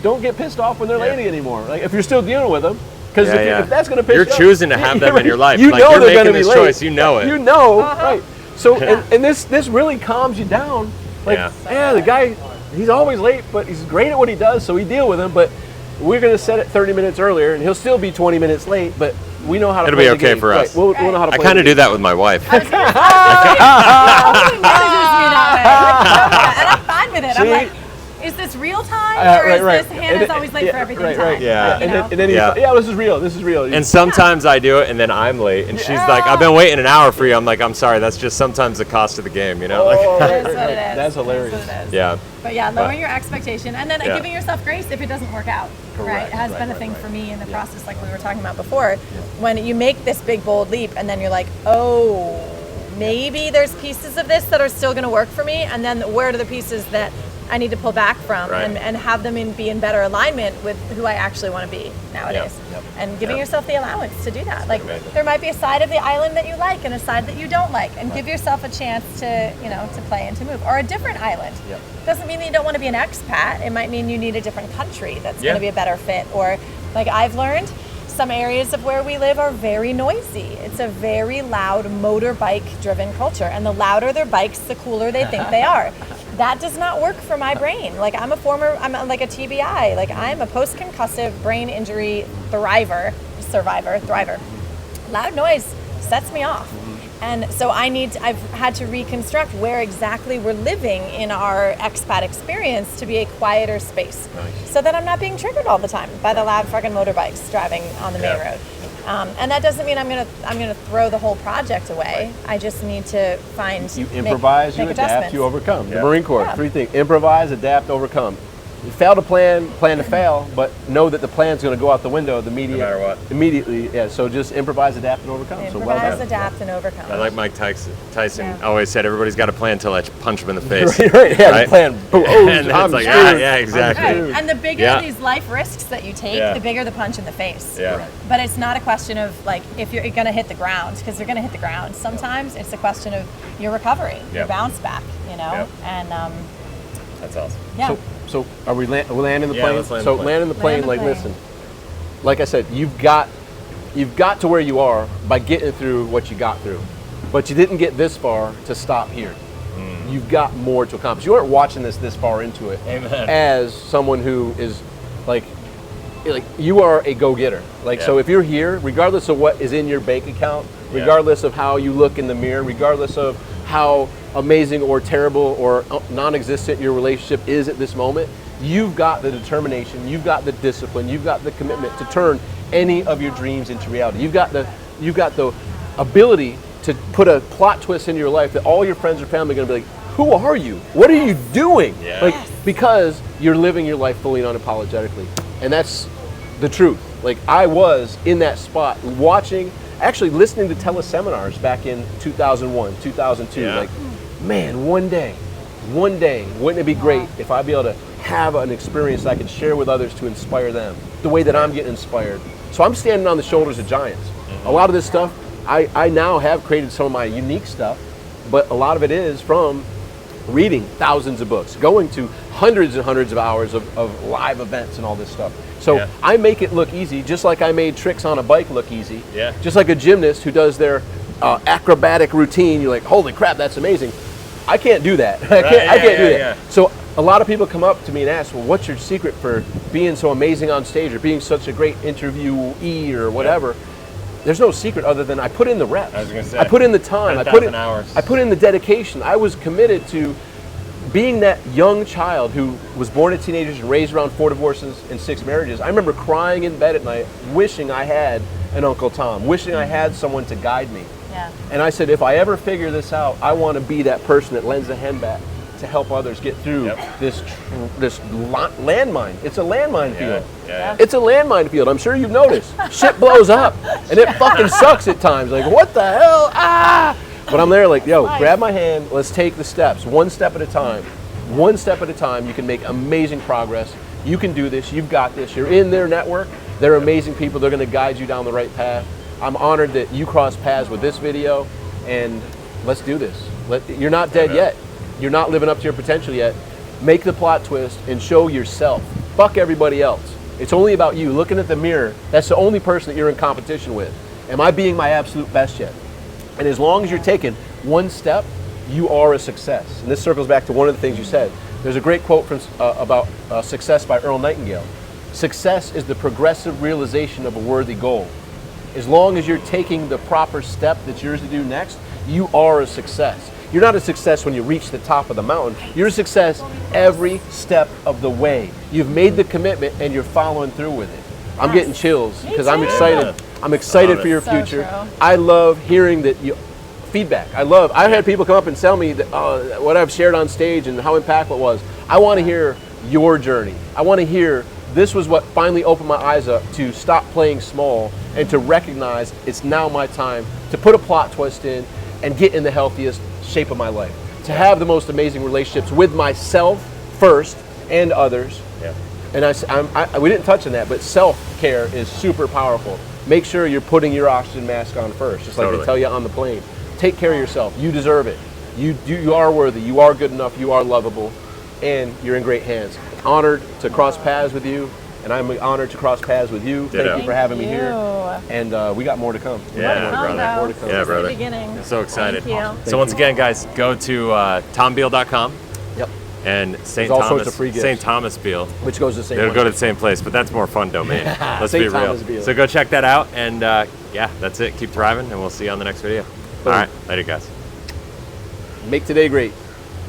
don't get pissed off when they're late anymore. Like if you're still dealing with them, because if that's going to piss you off, you're choosing to have them in your life. You like, know you're they're going to making be this late. choice. You know it. You know, right? So and this really calms you down. Like the guy, he's always late, but he's great at what he does, so we deal with him. But we're going to set it 30 minutes earlier, and he'll still be 20 minutes late, but we know how to It'll play be the okay game. for us. Right. We'll know how to I play kind of the do that with my wife. Messages me that way. And I'm fine with it. I'm like, is this real time or is this Hannah's always late for everything time? Yeah. You know? And then he's Yeah. like, yeah, this is real. And sometimes I do it, and then I'm late, and she's like, "I've been waiting an hour for you." I'm like, "I'm sorry, that's just sometimes the cost of the game, you know?" Like, That's what it is. That's hilarious. That's what it is. yeah. But yeah, lowering your expectation and then Yeah. giving yourself grace if it doesn't work out. Right? It has been a thing for me in the process, like we were talking about before. When you make this big, bold leap, and then you're like, oh, maybe there's pieces of this that are still going to work for me, and then where are the pieces that I need to pull back from and have them be in better alignment with who I actually want to be nowadays. Yep. And giving yourself the allowance to do that. Like there might be a side of the island that you like and a side that you don't like, and give yourself a chance to, to play and to move. Or a different island. Doesn't mean that you don't want to be an expat. It might mean you need a different country that's going to be a better fit. Or like I've learned, some areas of where we live are very noisy. It's a very loud motorbike driven culture, and the louder their bikes, the cooler they think they are. That does not work for my brain. Like I'm like a TBI. Like I'm a post-concussive brain injury thriver. Loud noise sets me off. And so I've had to reconstruct where exactly we're living in our expat experience to be a quieter space. So that I'm not being triggered all the time by the loud fucking motorbikes driving on the main road. And that doesn't mean I'm gonna throw the whole project away. I just need to find You improvise, you adapt, you overcome. The Marine Corps, 3 things: improvise, adapt, overcome. You fail to plan to fail, but know that the plan's going to go out the window no matter what. Immediately. Yeah. So just improvise, adapt, and overcome. Improvise, adapt, and overcome. I like Mike Tyson always said, everybody's got a plan till I punch him in the face. right. Yeah. The plan. Boom, and I'm it's like, screwed. yeah, exactly. Right. And the bigger these life risks that you take, the bigger the punch in the face. Yeah. Right. But it's not a question of like if you're going to hit the ground, because you're going to hit the ground. Sometimes it's a question of your recovery, your bounce back, and that's awesome. Yeah. So are we landing the plane? Let's land So the plane. landing the plane, listen. Like I said, you've got to where you are by getting through what you got through. But you didn't get this far to stop here. You've got more to accomplish. You aren't watching this far into it. Amen. As someone who is like you are a go-getter. So if you're here, regardless of what is in your bank account, regardless of how you look in the mirror, regardless of how amazing or terrible or non-existent your relationship is at this moment, you've got the determination, you've got the discipline, you've got the commitment to turn any of your dreams into reality. You've got the ability to put a plot twist into your life that all your friends or family are going to be like, who are you? What are you doing? Because you're living your life fully and unapologetically. And that's the truth. I was in that spot actually listening to teleseminars back in 2001, 2002. Man, one day, wouldn't it be great if I'd be able to have an experience that I could share with others to inspire them the way that I'm getting inspired. So I'm standing on the shoulders of giants. A lot of this stuff, I now have created some of my unique stuff, but a lot of it is from reading thousands of books, going to hundreds and hundreds of hours of live events and all this stuff. So I make it look easy, just like I made tricks on a bike look easy. Just like a gymnast who does their acrobatic routine, you're like, holy crap, that's amazing. I can't do that. I can't do that. So a lot of people come up to me and ask, well, what's your secret for being so amazing on stage or being such a great interviewee or whatever? There's no secret other than I put in the reps. I was going to say. I put in the time. I put in the dedication. I was committed to being that young child who was born a teenager and raised around 4 divorces and 6 marriages. I remember crying in bed at night, wishing I had an Uncle Tom, wishing I had someone to guide me. And I said, if I ever figure this out, I want to be that person that lends a hand back to help others get through this landmine. It's a landmine field. It's a landmine field. I'm sure you've noticed. Shit blows up, and it fucking sucks at times. Like, what the hell? But I'm there like, yo, grab my hand. Let's take the steps, one step at a time. One step at a time. You can make amazing progress. You can do this. You've got this. You're in their network. They're amazing people. They're going to guide you down the right path. I'm honored that you crossed paths with this video, and let's do this. You're not dead yet. You're not living up to your potential yet. Make the plot twist and show yourself. Fuck everybody else. It's only about you. Looking at the mirror, that's the only person that you're in competition with. Am I being my absolute best yet? And as long as you're taking one step, you are a success. And this circles back to one of the things you said. There's a great quote from about success by Earl Nightingale. Success is the progressive realization of a worthy goal. As long as you're taking the proper step that's yours to do next, you are a success. You're not a success when you reach the top of the mountain. You're a success every step of the way. You've made the commitment and you're following through with it. I'm getting chills because I'm excited. I'm excited for your future. true. I love hearing that feedback. I've had people come up and tell me that what I've shared on stage and how impactful it was. I want to hear your journey. I want to hear this was what finally opened my eyes up to stop playing small and to recognize it's now my time to put a plot twist in and get in the healthiest shape of my life. To have the most amazing relationships with myself first and others. Yeah. And we didn't touch on that, but self-care is super powerful. Make sure you're putting your oxygen mask on first, just like they tell you on the plane. Take care of yourself. You deserve it. You are worthy. You are good enough. You are lovable, and you're in great hands. Honored to cross paths with you, and I'm honored to cross paths with you. Thank you for having me here. And we got more to come. Yeah, brother. More to come. Yeah, brother. Beginning. So excited. Thank you. So once again, guys, go to tombeal.com. Yep. And St. all sorts Thomas, of free gifts. St. Thomas Beal. Which goes to the same It'll place. go to the same place, but that's more fun domain. Let's be St. real. Thomas Beal. So go check that out, and yeah, that's it. Keep thriving, and we'll see you on the next video. All right, later, guys. Make today great.